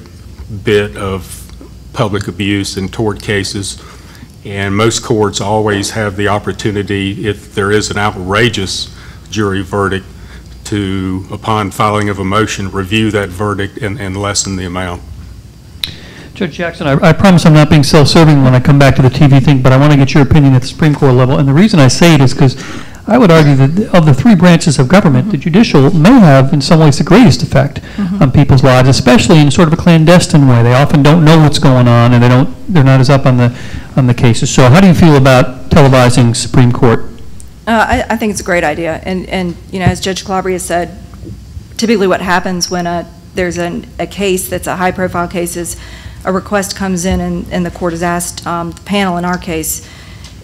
bit of public abuse in tort cases. And most courts always have the opportunity, if there is an outrageous jury verdict, to, upon filing of a motion, review that verdict and lessen the amount. Judge Jackson, I promise I'm not being self-serving when I come back to the TV thing, but I want to get your opinion at the Supreme Court level. And the reason I say it is because I would argue that of the three branches of government, the judicial may have in some ways the greatest effect on people's lives, especially in sort of a clandestine way. They often don't know what's going on, and they're not as up on the cases. So how do you feel about televising Supreme Court? I think it's a great idea, and you know, as Judge Calabria said, typically what happens when there's a case that's a high-profile case is a request comes in and the court has asked the panel in our case,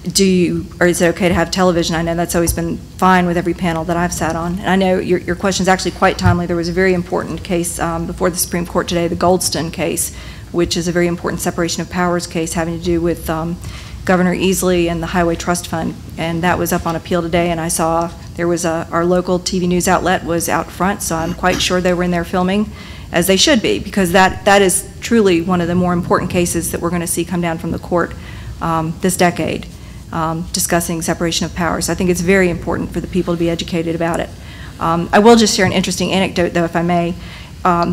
or is it okay to have television? I know that's always been fine with every panel that I've sat on. And I know your question is actually quite timely. There was a very important case before the Supreme Court today, the Goldston case, which is a very important separation of powers case having to do with Governor Easley and the Highway Trust Fund. And that was up on appeal today, and I saw there was our local TV news outlet was out front, so I'm quite sure they were in there filming, as they should be, because that is truly one of the more important cases that we're going to see come down from the court this decade, discussing separation of powers. I think it's very important for the people to be educated about it. I will just share an interesting anecdote, though, if I may.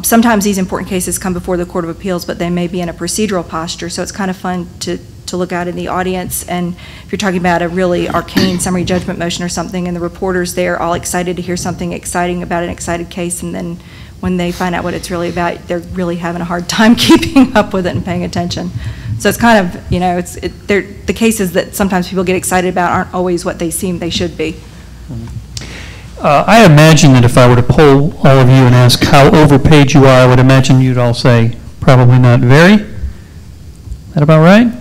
Sometimes these important cases come before the Court of Appeals, but they may be in a procedural posture, so it's kind of fun to look out in the audience, and if you're talking about a really arcane summary judgment motion or something, and the reporter's there all excited to hear something exciting about an excited case, and then when they find out what it's really about, they're really having a hard time keeping up with it and paying attention. So it's kind of, you know, the cases that sometimes people get excited about aren't always what they seem they should be. I imagine that if I were to poll all of you and ask how overpaid you are, I would imagine you'd all say probably not very. Is that about right?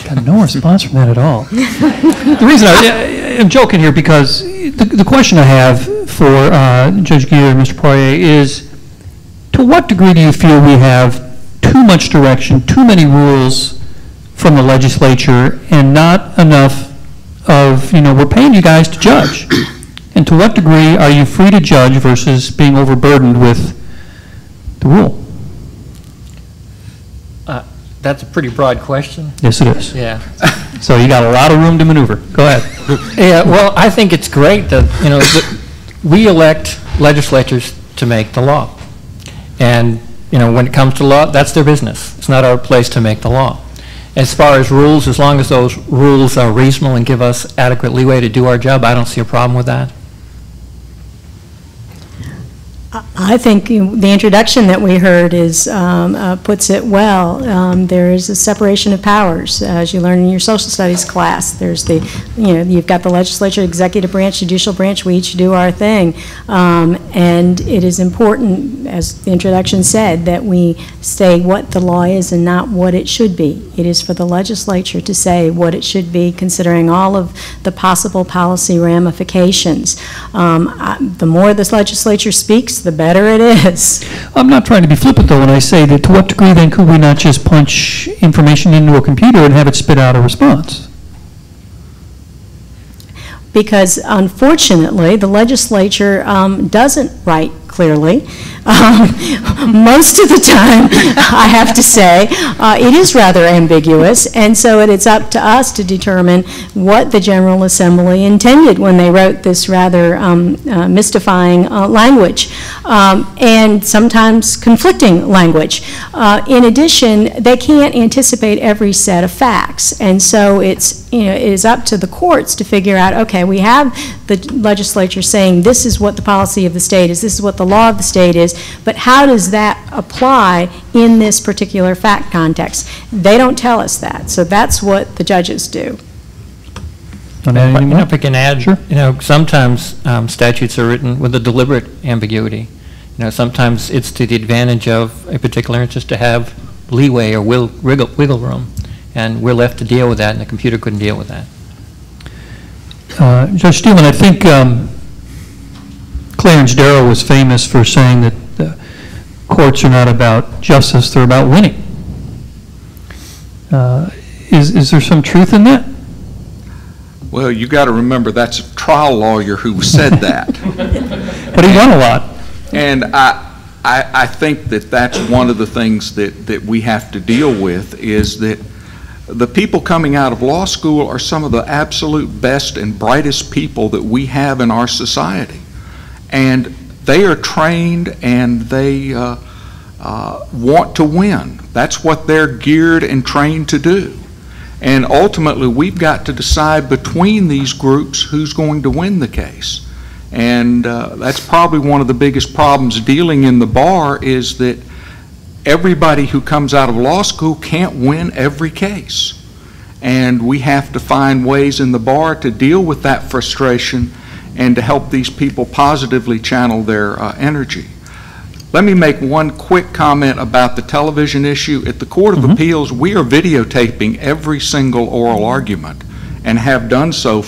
Got no response from that at all. The reason I'm joking here because the question I have for Judge Geer and Mr. Poirier is, to what degree do you feel we have too much direction, too many rules from the legislature, and not enough of, you know, we're paying you guys to judge? And to what degree are you free to judge versus being overburdened with the rule? That's a pretty broad question. Yes, it is. Yeah. So you got a lot of room to maneuver. Go ahead. Yeah, well, I think it's great that, you know, that we elect legislatures to make the law. And, you know, when it comes to law, that's their business. It's not our place to make the law. As far as rules, as long as those rules are reasonable and give us adequate leeway to do our job, I don't see a problem with that. I think the introduction that we heard puts it well. There is a separation of powers, as you learn in your social studies class. There's you've got the legislature, executive branch, judicial branch. We each do our thing, and it is important, as the introduction said, that we say what the law is and not what it should be. It is for the legislature to say what it should be, considering all of the possible policy ramifications. The more this legislature speaks, the better it is. I'm not trying to be flippant, though, when I say that to what degree, then, could we not just punch information into a computer and have it spit out a response? Because, unfortunately, the legislature doesn't write clearly. Most of the time, I have to say, it is rather ambiguous, and so it's up to us to determine what the General Assembly intended when they wrote this rather mystifying language, and sometimes conflicting language. In addition, they can't anticipate every set of facts, and so it is up to the courts to figure out, okay, we have the legislature saying this is what the policy of the state is, this is what the law of the state is, but how does that apply in this particular fact context? They don't tell us that, so that's what the judges do. If I can add, sure. Sometimes statutes are written with a deliberate ambiguity. Sometimes it's to the advantage of a particular interest to have leeway or wiggle room, and we're left to deal with that, and the computer couldn't deal with that. Judge Steelman, I think Clarence Darrow was famous for saying that courts are not about justice, they're about winning. Is there some truth in that? Well, you got to remember that's a trial lawyer who said that. But he won a lot. And I think that that's one of the things that we have to deal with, is that the people coming out of law school are some of the absolute best and brightest people that we have in our society. And they are trained and they want to win. That's what they're geared and trained to do. And ultimately, we've got to decide between these groups who's going to win the case. And that's probably one of the biggest problems dealing in the bar, is that everybody who comes out of law school can't win every case. And we have to find ways in the bar to deal with that frustration and to help these people positively channel their energy. Let me make one quick comment about the television issue. At the Court of Appeals, we are videotaping every single oral argument and have done so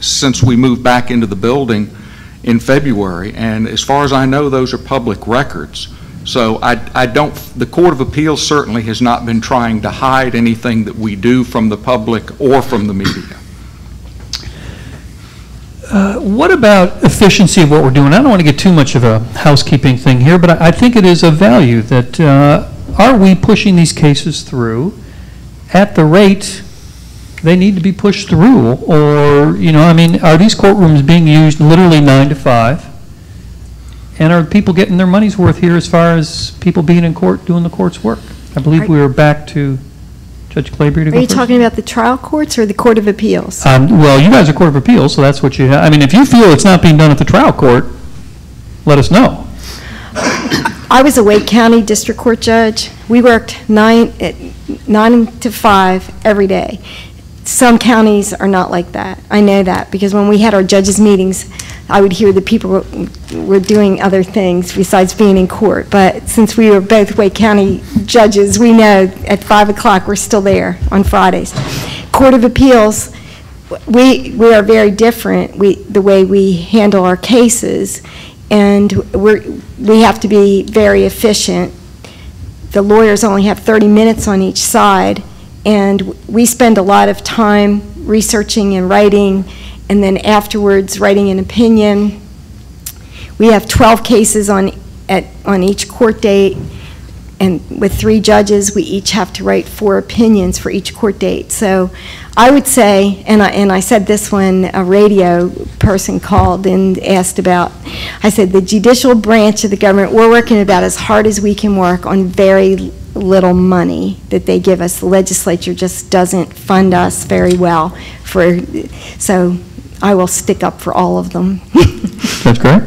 since we moved back into the building in February. And as far as I know, those are public records. So the Court of Appeals certainly has not been trying to hide anything that we do from the public or from the media. What about efficiency of what we're doing? I don't want to get too much of a housekeeping thing here, but I think it is of value that are we pushing these cases through at the rate they need to be pushed through? Or, you know, I mean, are these courtrooms being used literally 9 to 5? And are people getting their money's worth here as far as people being in court doing the court's work? I believe we were back to Judge Calabria to go Are you first. talking about the trial courts or the Court of Appeals? Well, you guys are Court of Appeals, so that's what you have. I mean, if you feel it's not being done at the trial court, let us know. I was a Wake County District Court judge. We worked 9 to 5 every day. Some counties are not like that. I know that because when we had our judges' meetings, I would hear the people were doing other things besides being in court. But since we were both Wake County judges, we know at 5 o'clock we're still there on Fridays. Court of Appeals, we are very different. The way we handle our cases, and we have to be very efficient. The lawyers only have 30 minutes on each side, and we spend a lot of time researching and writing, and then afterwards writing an opinion. We have 12 cases on each court date, and with 3 judges, we each have to write 4 opinions for each court date. So I would say, and I said this when a radio person called and asked about, I said the judicial branch of the government, we're working about as hard as we can work on very little money that they give us. The legislature just doesn't fund us very well so I will stick up for all of them. That's great.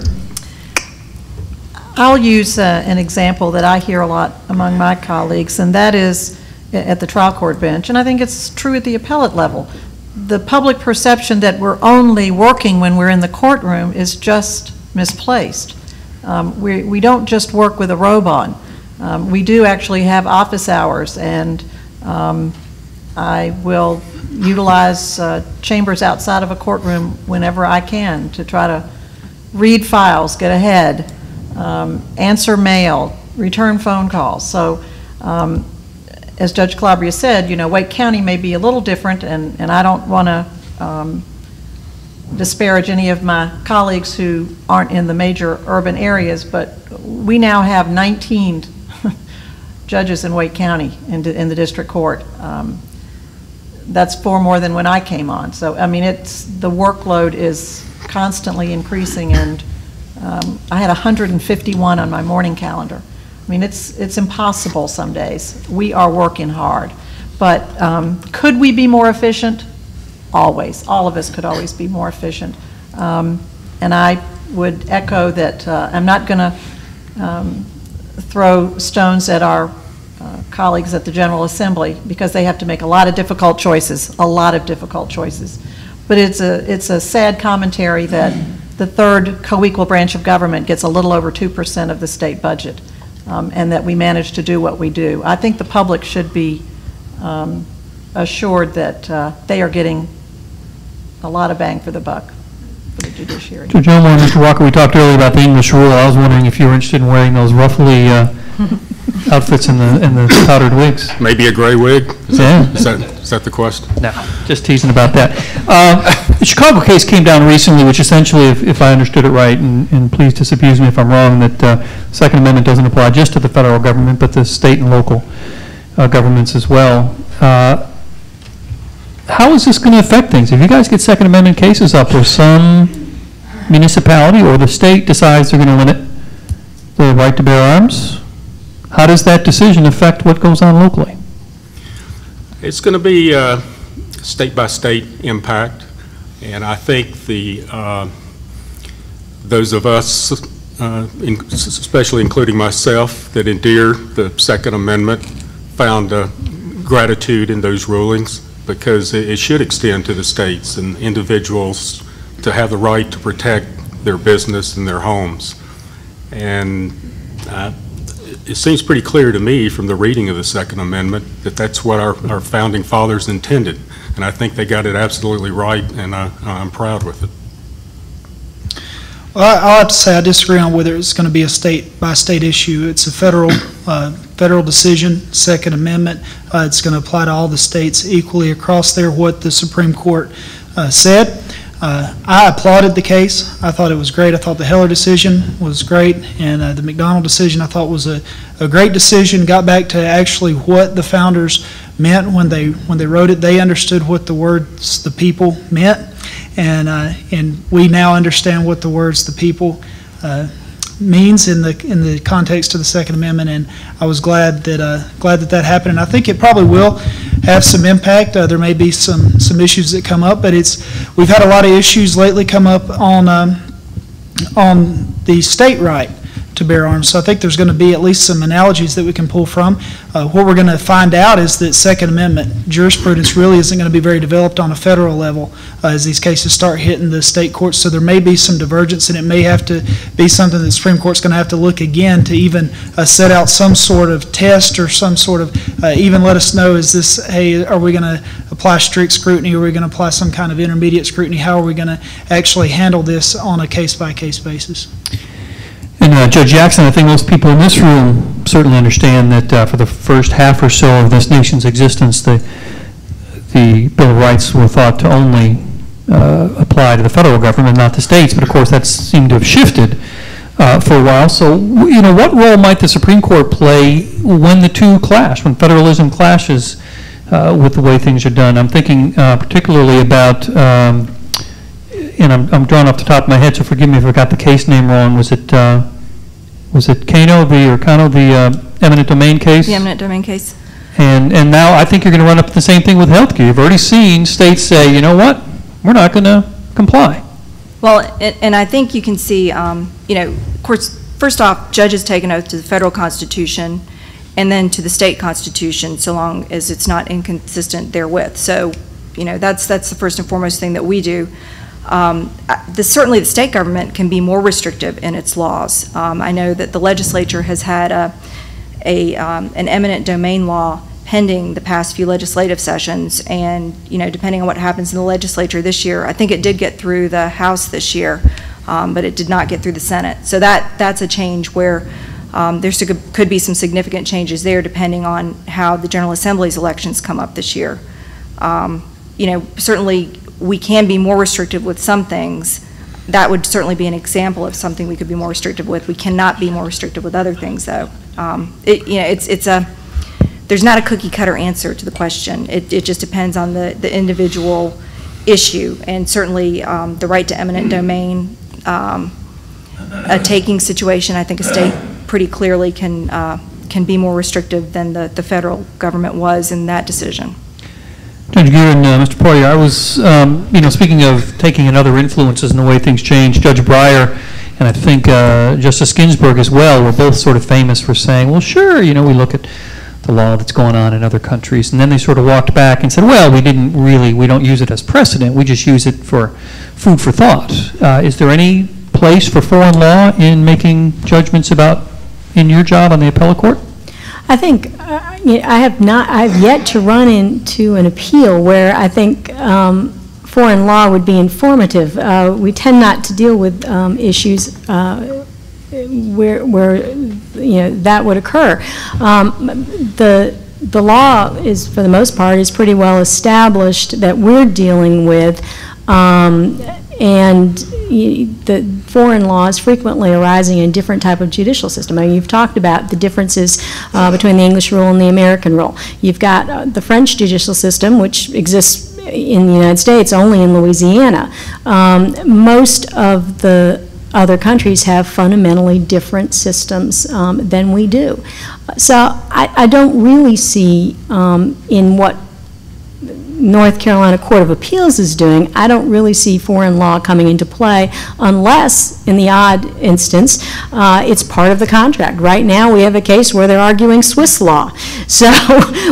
I'll use an example that I hear a lot among my colleagues, and that is at the trial court bench, and I think it's true at the appellate level. The public perception that we're only working when we're in the courtroom is just misplaced. We don't just work with a robe on. We do actually have office hours, and I will utilize chambers outside of a courtroom whenever I can to try to read files, get ahead, answer mail, return phone calls. So as Judge Calabria said, you know, Wake County may be a little different, and I don't want to disparage any of my colleagues who aren't in the major urban areas, but we now have 19 judges in Wake County in the district court. That's 4 more than when I came on. So, I mean, the workload is constantly increasing, and I had 151 on my morning calendar. I mean, it's impossible some days. We are working hard. But could we be more efficient? Always. All of us could always be more efficient. And I would echo that I'm not going to throw stones at our colleagues at the General Assembly because they have to make a lot of difficult choices, But it's a sad commentary that the third co-equal branch of government gets a little over 2% of the state budget, and that we manage to do what we do. I think the public should be assured that they are getting a lot of bang for the buck for the judiciary. Judge Elmore and Mr. Walker, we talked earlier about the English rule. I was wondering if you were interested in wearing those ruffly outfits in the powdered wigs. Maybe a gray wig? Yeah. Is that the question? No, just teasing about that. The Chicago case came down recently, which essentially, if I understood it right, and please disabuse me if I'm wrong, that the Second Amendment doesn't apply just to the federal government, but the state and local governments as well. How is this going to affect things? If you guys get Second Amendment cases up, will some municipality or the state decides they're going to limit the right to bear arms, how does that decision affect what goes on locally? It's going to be state-by-state impact, and I think those of us, especially including myself, that endear the Second Amendment, found gratitude in those rulings, because it should extend to the states and individuals to have the right to protect their business and their homes. And it seems pretty clear to me from the reading of the Second Amendment that that's what our founding fathers intended. And I think they got it absolutely right, and I'm proud with it. Well, I'll have to say I disagree on whether it's going to be a state-by-state issue. It's a federal decision, Second Amendment. It's going to apply to all the states equally across there, what the Supreme Court said. I applauded the case. I thought it was great. I thought the Heller decision was great, and the McDonald decision I thought was a great decision. Got back to actually what the founders meant when they wrote it. They understood what the words "the people" meant, and we now understand what the words "the people" means in the context of the Second Amendment. And I was glad that happened. And I think it probably will have some impact. There may be some issues that come up, but we've had a lot of issues lately come up on the state right to bear arms. So I think there's going to be at least some analogies that we can pull from. What we're going to find out is that Second Amendment jurisprudence really isn't going to be very developed on a federal level as these cases start hitting the state courts. So there may be some divergence, and it may have to be something that the Supreme Court's going to have to look again to even set out some sort of test or some sort of even let us know, is this, hey, are we going to apply strict scrutiny, or are we going to apply some kind of intermediate scrutiny? How are we going to actually handle this on a case-by-case basis? And Judge Jackson, I think most people in this room certainly understand that for the first half or so of this nation's existence, the Bill of Rights were thought to only apply to the federal government, not the states. But of course, that seemed to have shifted for a while. So, you know, what role might the Supreme Court play when the two clash, when federalism clashes with the way things are done? I'm thinking particularly about, and I'm drawing off the top of my head, so forgive me if I got the case name wrong. Was it Cano, the eminent domain case? The eminent domain case. And now I think you're going to run up the same thing with health care. You've already seen states say, you know what, we're not going to comply. Well, and I think you can see, you know, of course, first off, judges take an oath to the federal Constitution and then to the state Constitution, so long as it's not inconsistent therewith. So, you know, that's the first and foremost thing that we do. Certainly the state government can be more restrictive in its laws. I know that the legislature has had an eminent domain law pending the past few legislative sessions, and you know, depending on what happens in the legislature this year, I think it did get through the House this year, but it did not get through the Senate. So that's a change where there could be some significant changes there depending on how the General Assembly's elections come up this year. You know, certainly we can be more restrictive with some things. That would certainly be an example of something we could be more restrictive with. We cannot be more restrictive with other things, though. You know, there's not a cookie cutter answer to the question. It just depends on the individual issue, and certainly the right to eminent domain, a taking situation. I think a state pretty clearly can be more restrictive than the federal government was in that decision. Judge Geer and Mr. Poirier, I was, you know, speaking of taking in other influences and the way things change, Judge Breyer and I think Justice Ginsburg as well were both sort of famous for saying, well, sure, you know, we look at the law that's going on in other countries. And then they sort of walked back and said, well, we don't use it as precedent. We just use it for food for thought. Is there any place for foreign law in making judgments in your job on the appellate court? I think I've yet to run into an appeal where I think foreign law would be informative. We tend not to deal with issues where you know that would occur. The law is, for the most part, is pretty well established that we're dealing with, and the foreign laws frequently arising in different type of judicial system. I mean, you've talked about the differences between the English rule and the American rule. You've got the French judicial system, which exists in the United States, only in Louisiana. Most of the other countries have fundamentally different systems than we do. So I don't really see in what North Carolina Court of Appeals is doing, I don't really see foreign law coming into play unless, in the odd instance, it's part of the contract. Right now, we have a case where they're arguing Swiss law. So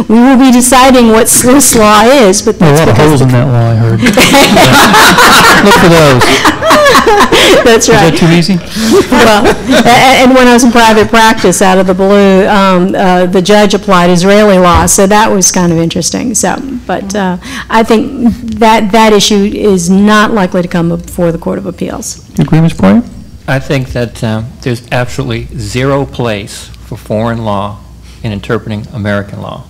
we will be deciding what Swiss law is, but that's a lot of holes in that law, I heard. Look for those. That's right. Is that too easy? Well, and when I was in private practice, out of the blue, the judge applied Israeli law, so that was kind of interesting. So, but I think that issue is not likely to come before the Court of Appeals. You agree, Ms. Poirier? I think that there's absolutely zero place for foreign law in interpreting American law.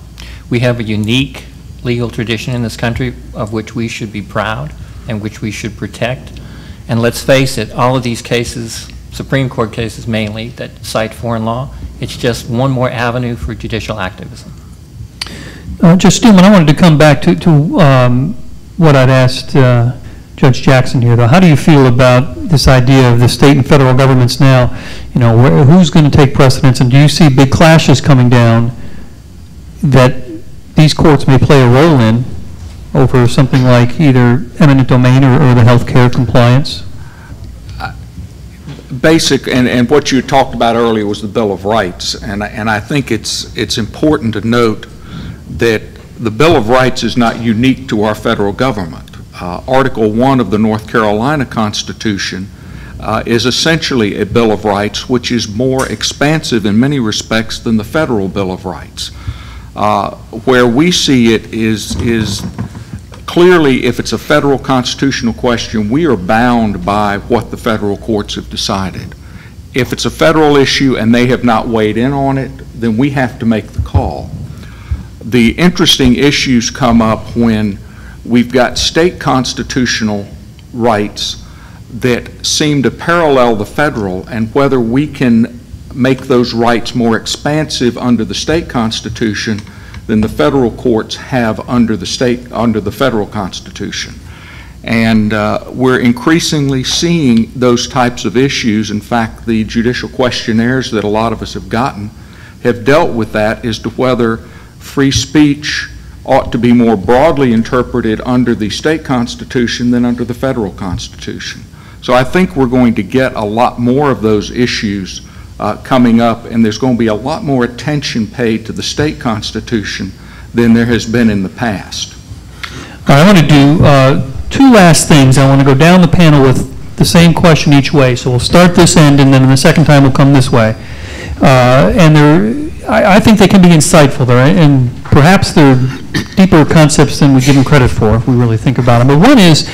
We have a unique legal tradition in this country of which we should be proud and which we should protect. And let's face it, all of these cases, Supreme Court cases mainly, that cite foreign law, it's just one more avenue for judicial activism. Judge Steelman, I wanted to come back to what I'd asked Judge Jackson here, though. How do you feel about this idea of the state and federal governments now? You know, who's going to take precedence, and do you see big clashes coming down that these courts may play a role in over something like either eminent domain or the health care compliance? Basic, and what you talked about earlier was the Bill of Rights, and I think it's important to note that the Bill of Rights is not unique to our federal government. Article 1 of the North Carolina Constitution is essentially a Bill of Rights which is more expansive in many respects than the federal Bill of Rights. Where we see it is clearly, if it's a federal constitutional question, we are bound by what the federal courts have decided. If it's a federal issue and they have not weighed in on it, then we have to make the call. The interesting issues come up when we've got state constitutional rights that seem to parallel the federal, and whether we can make those rights more expansive under the state constitution than the federal courts have under the federal constitution. And we're increasingly seeing those types of issues. In fact, the judicial questionnaires that a lot of us have gotten have dealt with that as to whether free speech ought to be more broadly interpreted under the state constitution than under the federal constitution. So I think we're going to get a lot more of those issues coming up, and there's going to be a lot more attention paid to the state constitution than there has been in the past. All right, I want to do two last things. I want to go down the panel with the same question each way. So we'll start this end, and then the second time we'll come this way. And I think they can be insightful, and perhaps they're deeper concepts than we give them credit for if we really think about them. But one is,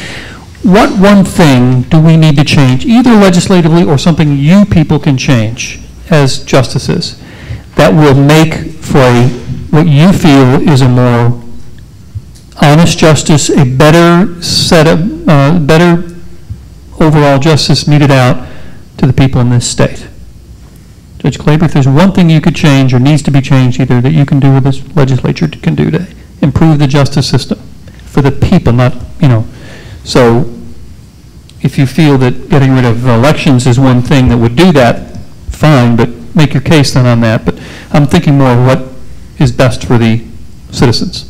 what one thing do we need to change, either legislatively or something you people can change as justices, that will make for what you feel is a more honest justice, a better set of, better overall justice meted out to the people in this state? Judge Calabria, if there's one thing you could change or needs to be changed, either that you can do or this legislature can do to improve the justice system for the people, not, so if you feel that getting rid of elections is one thing that would do that, fine, but make your case then on that. But I'm thinking more of what is best for the citizens.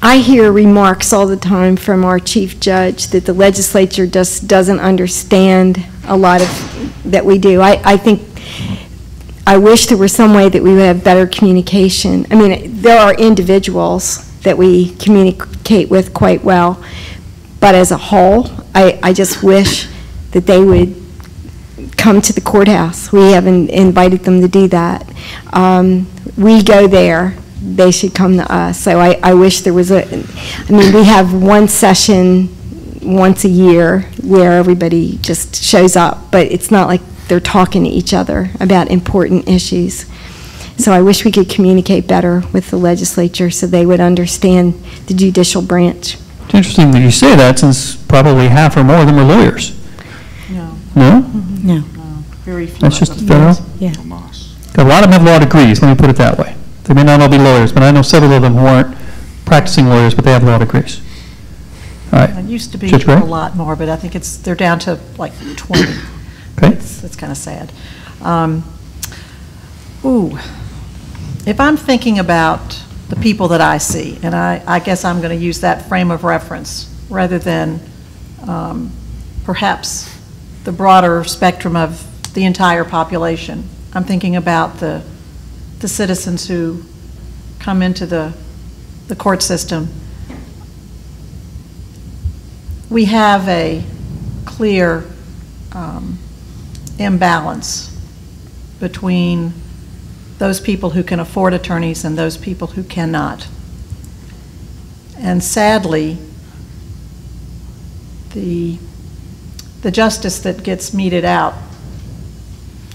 I hear remarks all the time from our chief judge that the legislature just doesn't understand a lot of that we do. I wish there was some way that we would have better communication. I mean, there are individuals that we communicate with quite well, but as a whole, I just wish that they would come to the courthouse. We haven't invited them to do that. We go there. They should come to us. So I wish there was we have one session once a year where everybody just shows up, but it's not like they're talking to each other about important issues. So I wish we could communicate better with the legislature so they would understand the judicial branch. It's interesting that you say that, since probably half or more of them are lawyers. No. No? Mm-hmm. No. Very few. That's just the federal? Yeah. A lot of them have law degrees, let me put it that way. They may not all be lawyers, but I know several of them who aren't practicing lawyers, but they have law degrees. All right. It used to be Judge Gray? a lot more, but I think they're down to like 20. Okay. It's kind of sad. If I'm thinking about the people that I see, and I guess I'm going to use that frame of reference rather than perhaps the broader spectrum of the entire population. I'm thinking about the citizens who come into the court system. We have a clear imbalance between those people who can afford attorneys and those people who cannot. And sadly, the justice that gets meted out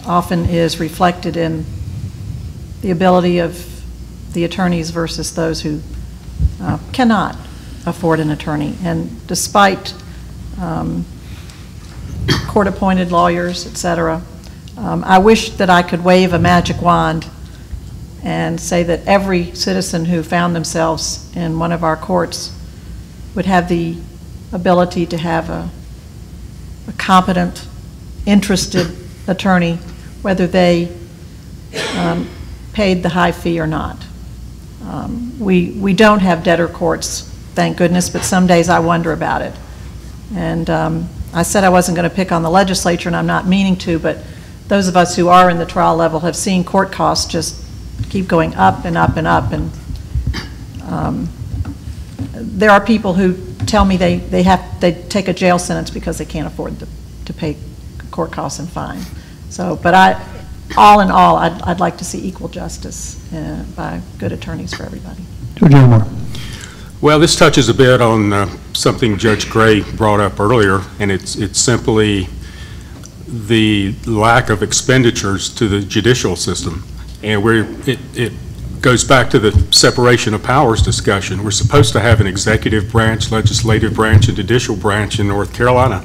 often is reflected in the ability of the attorneys versus those who cannot afford an attorney. And despite court-appointed lawyers, et cetera, I wish that I could wave a magic wand and say that every citizen who found themselves in one of our courts would have the ability to have a competent, interested attorney, whether they paid the high fee or not. We don't have debtor courts, thank goodness, but some days I wonder about it. And I said I wasn't going to pick on the legislature, and I'm not meaning to, but those of us who are in the trial level have seen court costs just keep going up and up and up. And there are people who tell me they take a jail sentence because they can't afford to pay court costs and fine. So, but all in all, I'd like to see equal justice by good attorneys for everybody. Judge Elmore. Well, this touches a bit on something Judge Gray brought up earlier, and it's simply the lack of expenditures to the judicial system. And it goes back to the separation of powers discussion. We're supposed to have an executive branch, legislative branch, and judicial branch in North Carolina,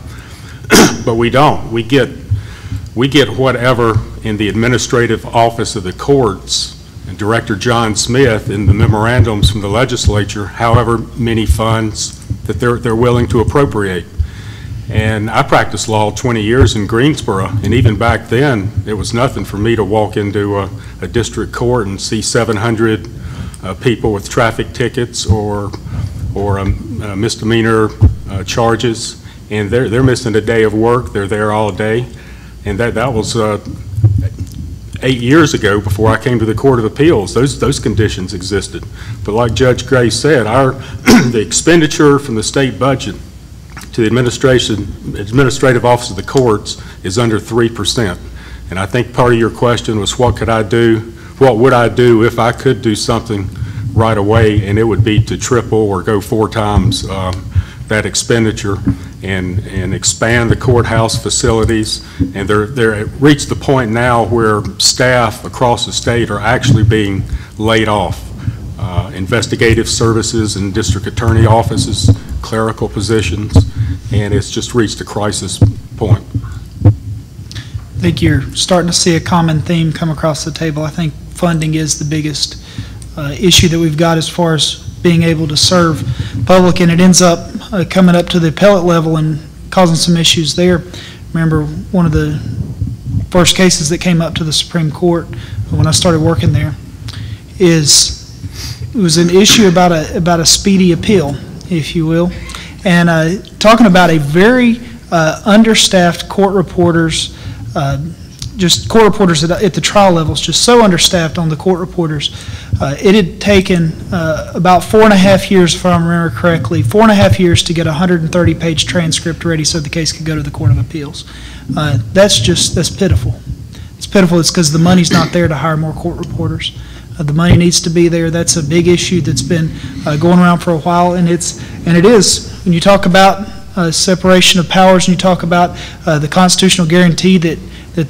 but we don't. We get whatever in the administrative office of the courts, and Director John Smith in the memorandums from the legislature, however many funds that they're willing to appropriate. And I practiced law 20 years in Greensboro, and even back then, it was nothing for me to walk into a district court and see 700 people with traffic tickets or misdemeanor charges, and they're missing a day of work. They're there all day, and that was 8 years ago before I came to the Court of Appeals. Those conditions existed, but like Judge Gray said, the expenditure from the state budget to the administrative office of the courts is under 3%. And I think part of your question was what would I do if I could do something right away, and it would be to triple or go 4 times that expenditure and expand the courthouse facilities. And they're reached the point now where staff across the state are actually being laid off. Investigative services and district attorney offices, clerical positions, and it's just reached a crisis point. I think you're starting to see a common theme come across the table. I think funding is the biggest issue that we've got as far as being able to serve public, and it ends up coming up to the appellate level and causing some issues there. Remember, one of the first cases that came up to the Supreme Court when I started working there it was an issue about a speedy appeal, if you will, and talking about a very understaffed court reporters, just court reporters at the trial levels, just so understaffed on the court reporters. It had taken about 4.5 years, if I remember correctly, 4.5 years to get a 130-page transcript ready so the case could go to the Court of Appeals. That's pitiful. It's pitiful. It's because the money's not there to hire more court reporters. The money needs to be there. That's a big issue that's been going around for a while, and it is. When you talk about separation of powers, and you talk about the constitutional guarantee that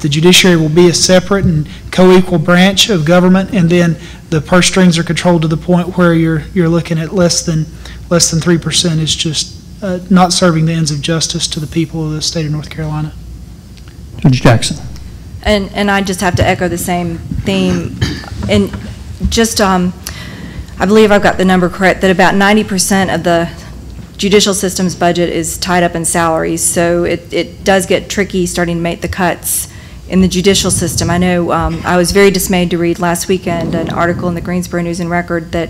the judiciary will be a separate and co-equal branch of government, and then the purse strings are controlled to the point where you're looking at less than 3%, is just not serving the ends of justice to the people of the state of North Carolina. Judge Jackson. And I just have to echo the same theme. And just, I I believe I've got the number correct, that about 90% of the judicial system's budget is tied up in salaries, so it does get tricky starting to make the cuts in the judicial system. I know I was very dismayed to read last weekend an article in the Greensboro News and Record that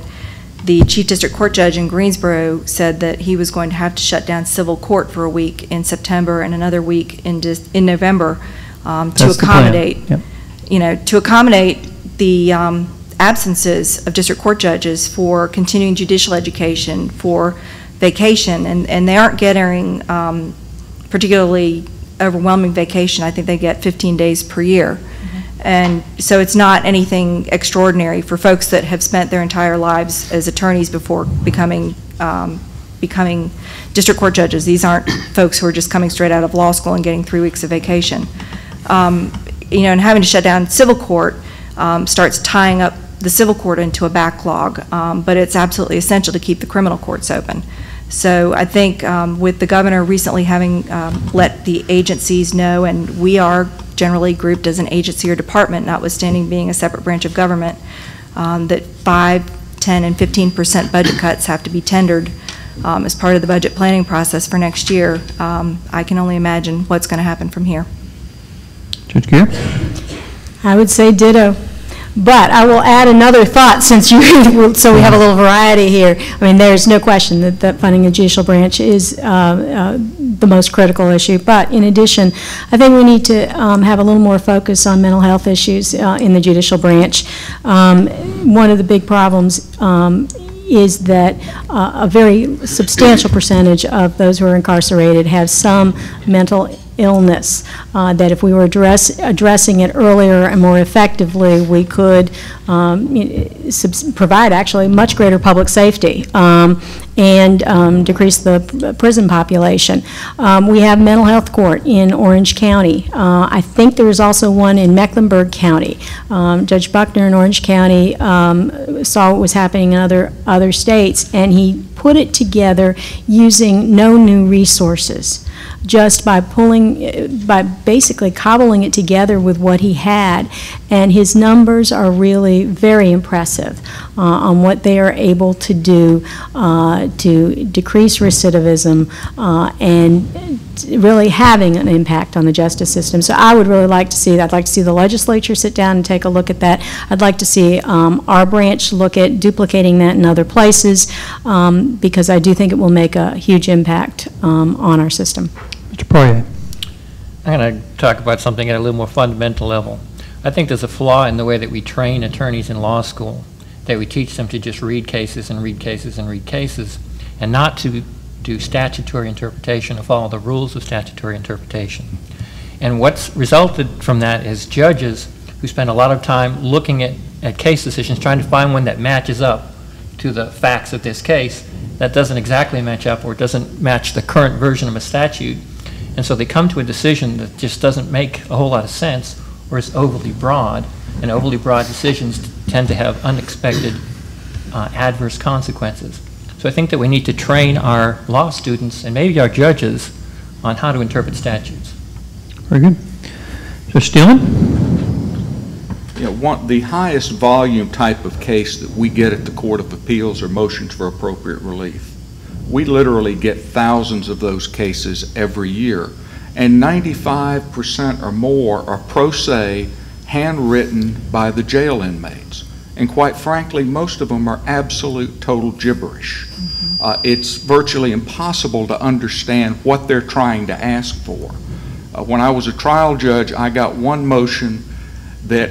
the Chief District Court Judge in Greensboro said that he was going to have to shut down civil court for a week in September and another week in November to accommodate, to accommodate the absences of district court judges for continuing judicial education, for vacation, and they aren't getting particularly overwhelming vacation. I think they get 15 days per year. And so it's not anything extraordinary for folks that have spent their entire lives as attorneys before becoming district court judges. These aren't folks who are just coming straight out of law school and getting 3 weeks of vacation. And having to shut down civil court starts tying up the civil court into a backlog, but it's absolutely essential to keep the criminal courts open. So I think with the governor recently having let the agencies know, and we are generally grouped as an agency or department, notwithstanding being a separate branch of government, that 5, 10, and 15% budget cuts have to be tendered as part of the budget planning process for next year. I can only imagine what's going to happen from here. Judge Geer? I would say ditto. But I will add another thought, since you, so we have a little variety here. I mean, there's no question that funding the judicial branch is the most critical issue. But in addition, I think we need to have a little more focus on mental health issues in the judicial branch. One of the big problems is that a very substantial percentage of those who are incarcerated have some mental illness, that if we were addressing it earlier and more effectively, we could provide actually much greater public safety and decrease the prison population. We have mental health court in Orange County. I think there is also one in Mecklenburg County. Judge Buckner in Orange County saw what was happening in other states, and he put it together using no new resources, just by basically cobbling it together with what he had. And his numbers are really very impressive on what they are able to do to decrease recidivism and really having an impact on the justice system. So I would really like to see that. I'd like to see the legislature sit down and take a look at that. I'd like to see our branch look at duplicating that in other places, because I do think it will make a huge impact on our system. Mr. Poirier. I'm going to talk about something at a little more fundamental level. I think there's a flaw in the way that we train attorneys in law school, that we teach them to just read cases and read cases and read cases, and not to do statutory interpretation or follow the rules of statutory interpretation. And what's resulted from that is judges who spend a lot of time looking at case decisions, trying to find one that matches up to the facts of this case, that doesn't exactly match up or doesn't match the current version of a statute. And so they come to a decision that just doesn't make a whole lot of sense or is overly broad, and overly broad decisions tend to have unexpected adverse consequences. So I think that we need to train our law students and maybe our judges on how to interpret statutes. Very good. Judge Steelman? The highest volume type of case that we get at the Court of Appeals are motions for appropriate relief. We literally get thousands of those cases every year, and 95% or more are pro se, handwritten by the jail inmates. And quite frankly, most of them are absolute total gibberish. It's virtually impossible to understand what they're trying to ask for. When I was a trial judge, I got one motion that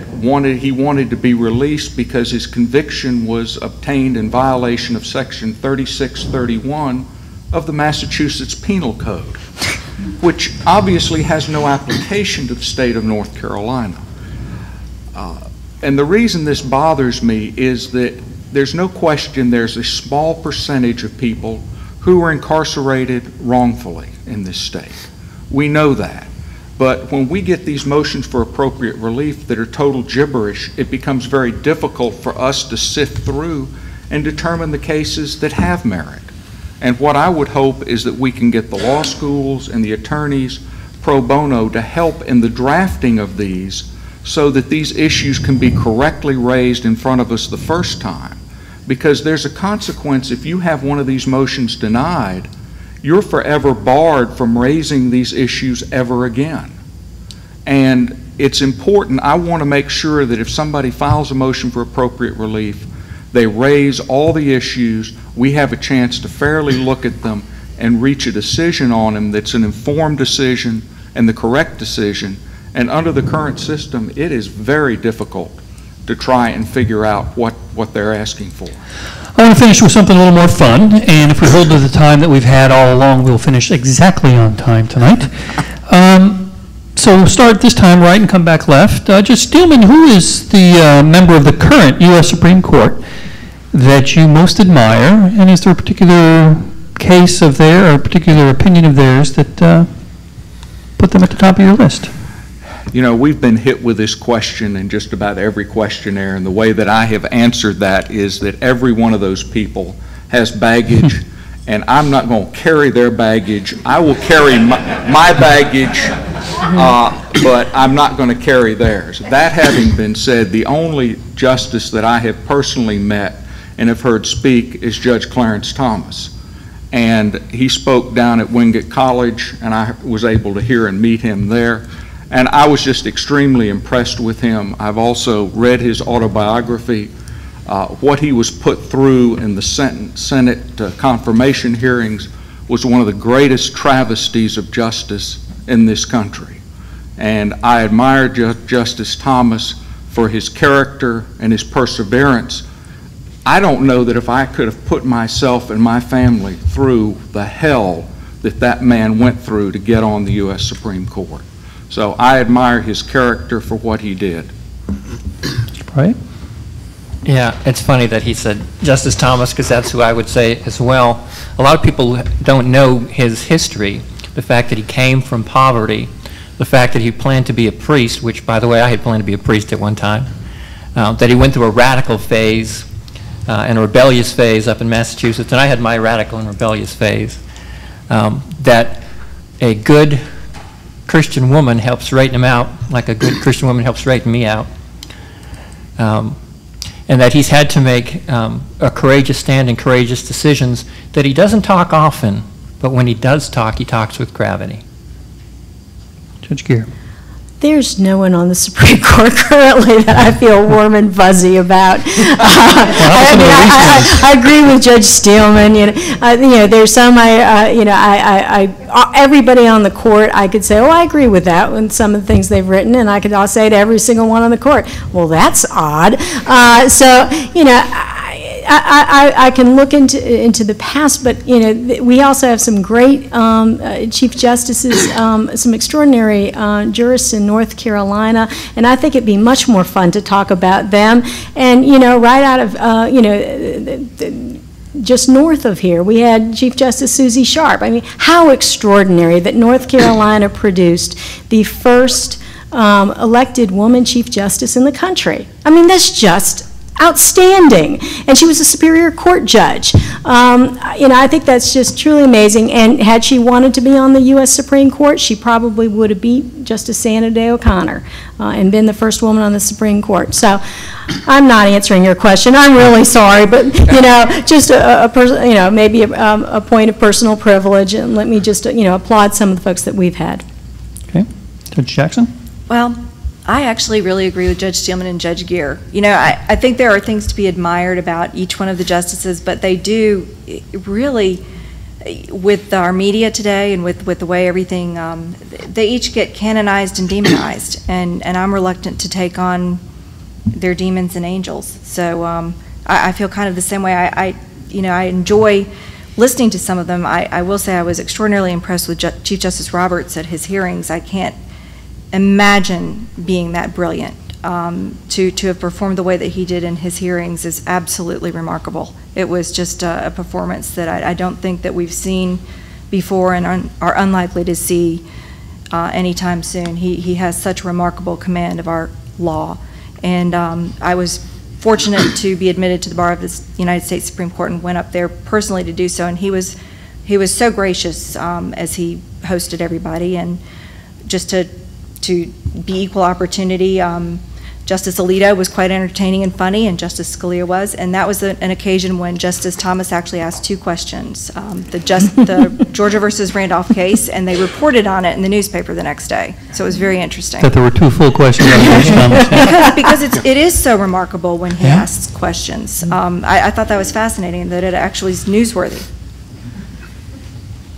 he wanted to be released because his conviction was obtained in violation of Section 3631 of the Massachusetts Penal Code, which obviously has no application to the state of North Carolina. And the reason this bothers me is that there's no question there's a small percentage of people who are incarcerated wrongfully in this state. We know that. But when we get these motions for appropriate relief that are total gibberish, it becomes very difficult for us to sift through and determine the cases that have merit. And what I would hope is that we can get the law schools and the attorneys pro bono to help in the drafting of these so that these issues can be correctly raised in front of us the first time. because there's a consequence. If you have one of these motions denied, you're forever barred from raising these issues ever again. And it's important, I want to make sure that if somebody files a motion for appropriate relief, they raise all the issues, we have a chance to fairly look at them and reach a decision on them that's an informed decision and the correct decision. And under the current system, it is very difficult to try and figure out what they're asking for. I want to finish with something a little more fun, and if we hold to the time that we've had all along, we'll finish exactly on time tonight. So we'll start this time right and come back left. Judge Steelman, who is the member of the current U.S. Supreme Court that you most admire, and is there a particular case of theirs or a particular opinion of theirs that put them at the top of your list? You know, we've been hit with this question in just about every questionnaire, and the way that I have answered that is that every one of those people has baggage, and I'm not going to carry their baggage. I will carry my baggage, but I'm not going to carry theirs. That having been said, the only justice that I have personally met and have heard speak is Judge Clarence Thomas. And he spoke down at Wingate College, and I was able to hear and meet him there. And I was just extremely impressed with him. I've also read his autobiography. What he was put through in the Senate confirmation hearings was one of the greatest travesties of justice in this country. And I admire Justice Thomas for his character and his perseverance. I don't know that if I could have put myself and my family through the hell that that man went through to get on the U.S. Supreme Court. So I admire his character for what he did. Right? Yeah, it's funny that he said Justice Thomas, because that's who I would say as well. A lot of people don't know his history, the fact that he came from poverty, the fact that he planned to be a priest, which, by the way, I had planned to be a priest at one time, that he went through a radical phase and a rebellious phase up in Massachusetts, and I had my radical and rebellious phase, that a good Christian woman helped straighten him out, like a good Christian woman helped straighten me out. And that he's had to make a courageous stand and courageous decisions, that he doesn't talk often, but when he does talk, he talks with gravity. Judge Geer. There's no one on the Supreme Court currently that I feel warm and fuzzy about. I agree with Judge Steelman. There's some everybody on the court, I could say, oh, I agree with that and some of the things they've written, and I'll say to every single one on the court, well, that's odd. I can look into the past, but we also have some great Chief Justices, some extraordinary jurists in North Carolina, and I think it'd be much more fun to talk about them. And right out of just north of here, we had Chief Justice Susie Sharp. I mean, how extraordinary that North Carolina produced the first elected woman Chief Justice in the country. I mean, that's just outstanding. And she was a Superior Court judge. I think that's just truly amazing. And had she wanted to be on the U.S. Supreme Court, she probably would have beat Justice Sandra Day O'Connor and been the first woman on the Supreme Court. So I'm not answering your question. I'm really sorry, but just maybe a point of personal privilege, and let me just applaud some of the folks that we've had. Okay, Judge Jackson. Well, I actually really agree with Judge Steelman and Judge Geer. I think there are things to be admired about each one of the justices, but they do really, with our media today and with the way everything, they each get canonized and demonized, and I'm reluctant to take on their demons and angels. So I feel kind of the same way. I enjoy listening to some of them. I will say I was extraordinarily impressed with Chief Justice Roberts at his hearings. I can't imagine being that brilliant. To have performed the way that he did in his hearings is absolutely remarkable. It was just a performance that I don't think that we've seen before and are unlikely to see anytime soon. He has such remarkable command of our law. And I was fortunate to be admitted to the bar of the United States Supreme Court and went up there personally to do so. And he was so gracious as he hosted everybody, and just to be equal opportunity. Justice Alito was quite entertaining and funny, and Justice Scalia was, and that was an occasion when Justice Thomas actually asked two questions. The Georgia versus Randolph case, and they reported on it in the newspaper the next day. So it was very interesting. That there were two full questions on Judge Thomas. because it is so remarkable when he asks questions. I thought that was fascinating, that it actually is newsworthy.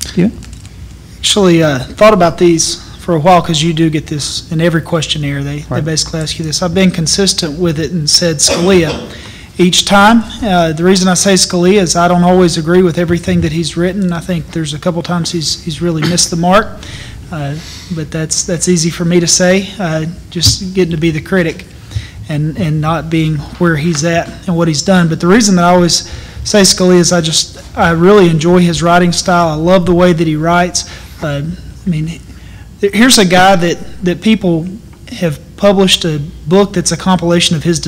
Steven? Actually, thought about these for a while, because you do get this in every questionnaire. They basically ask you this. I've been consistent with it and said Scalia each time. The reason I say Scalia is I don't always agree with everything that he's written. I think there's a couple times he's really missed the mark, but that's easy for me to say, just getting to be the critic and not being where he's at and what he's done. But the reason that I always say Scalia is I really enjoy his writing style. I love the way that he writes. I mean, here's a guy that people have published a book that's a compilation of his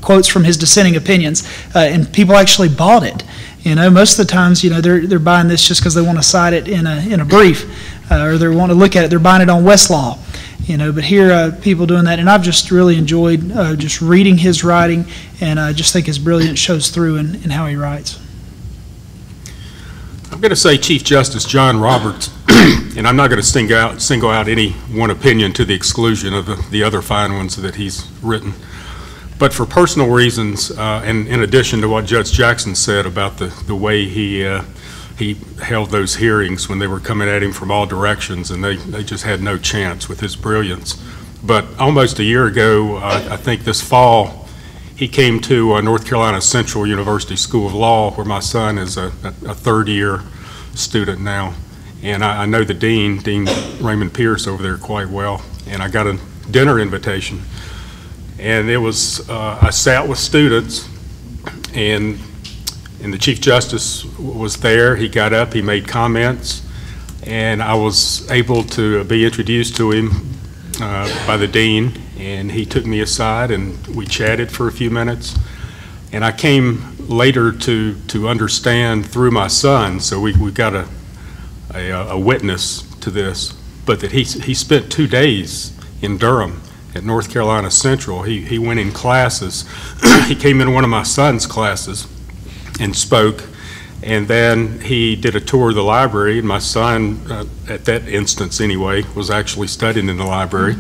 quotes from his dissenting opinions, and people actually bought it. You know, most of the times, you know, they're buying this just because they want to cite it in a brief, or they want to look at it. They're buying it on Westlaw. You know, but here people doing that, and I've just really enjoyed just reading his writing, and I just think his brilliance shows through in how he writes. I'm going to say Chief Justice John Roberts, and I'm not going to single out any one opinion to the exclusion of the other fine ones that he's written. But for personal reasons, and in addition to what Judge Jackson said about the way he held those hearings when they were coming at him from all directions, and they just had no chance with his brilliance. But almost a year ago, I think this fall, he came to North Carolina Central University School of Law, where my son is a third-year student now. And I know the Dean Raymond Pierce over there quite well, and I got a dinner invitation. And it was, I sat with students, and the Chief Justice was there. He got up, he made comments, and I was able to be introduced to him by the Dean, and he took me aside and we chatted for a few minutes. And I came later to understand through my son, so we got a witness to this, but that he spent 2 days in Durham at North Carolina Central. He went in classes. He came in one of my son's classes and spoke, and then he did a tour of the library, and my son, at that instance anyway, was actually studying in the library.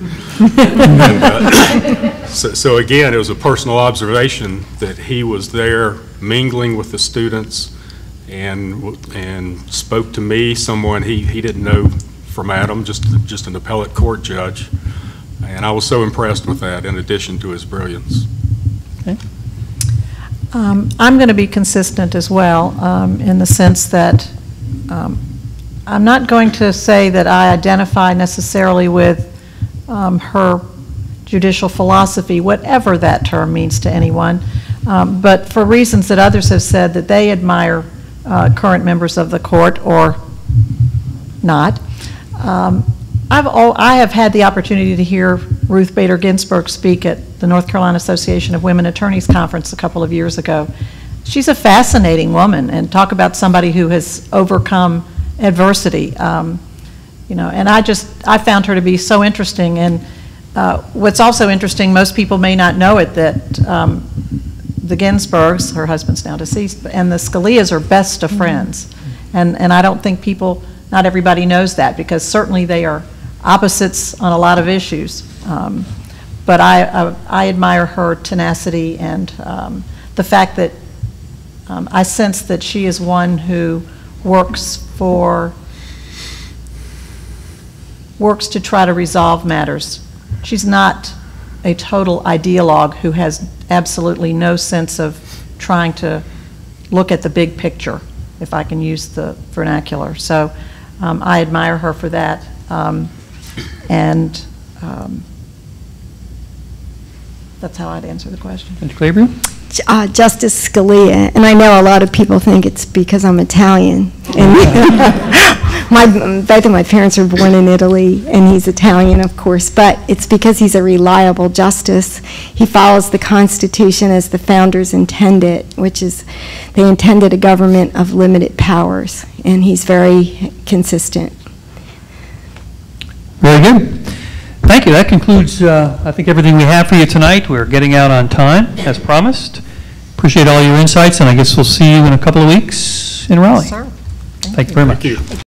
And, so again, it was a personal observation that he was there mingling with the students and spoke to me, someone he didn't know from Adam, just an appellate court judge. And I was so impressed with that, in addition to his brilliance. Okay. I'm going to be consistent as well, in the sense that I'm not going to say that I identify necessarily with her judicial philosophy, whatever that term means to anyone, but for reasons that others have said that they admire current members of the court or not. I have had the opportunity to hear Ruth Bader Ginsburg speak at the North Carolina Association of Women Attorneys Conference a couple of years ago. She's a fascinating woman, and talk about somebody who has overcome adversity. You know, and I found her to be so interesting. And what's also interesting, most people may not know it, that the Ginsburgs, her husband's now deceased, and the Scalias are best of friends. And I don't think not everybody knows that, because certainly they are opposites on a lot of issues. But I admire her tenacity and the fact that I sense that she is one who works to try to resolve matters. She's not a total ideologue who has absolutely no sense of trying to look at the big picture, if I can use the vernacular. So I admire her for that. That's how I'd answer the question. Judge Calabria? Justice Scalia, and I know a lot of people think it's because I'm Italian. And both of my parents were born in Italy, and he's Italian, of course, but it's because he's a reliable justice. He follows the Constitution as the founders intended, which is they intended a government of limited powers, and he's very consistent. Very good. Thank you. That concludes, I think, everything we have for you tonight. We're getting out on time, as promised. Appreciate all your insights, and I guess we'll see you in a couple of weeks in Raleigh. Sir. Thank you very much. Thank you.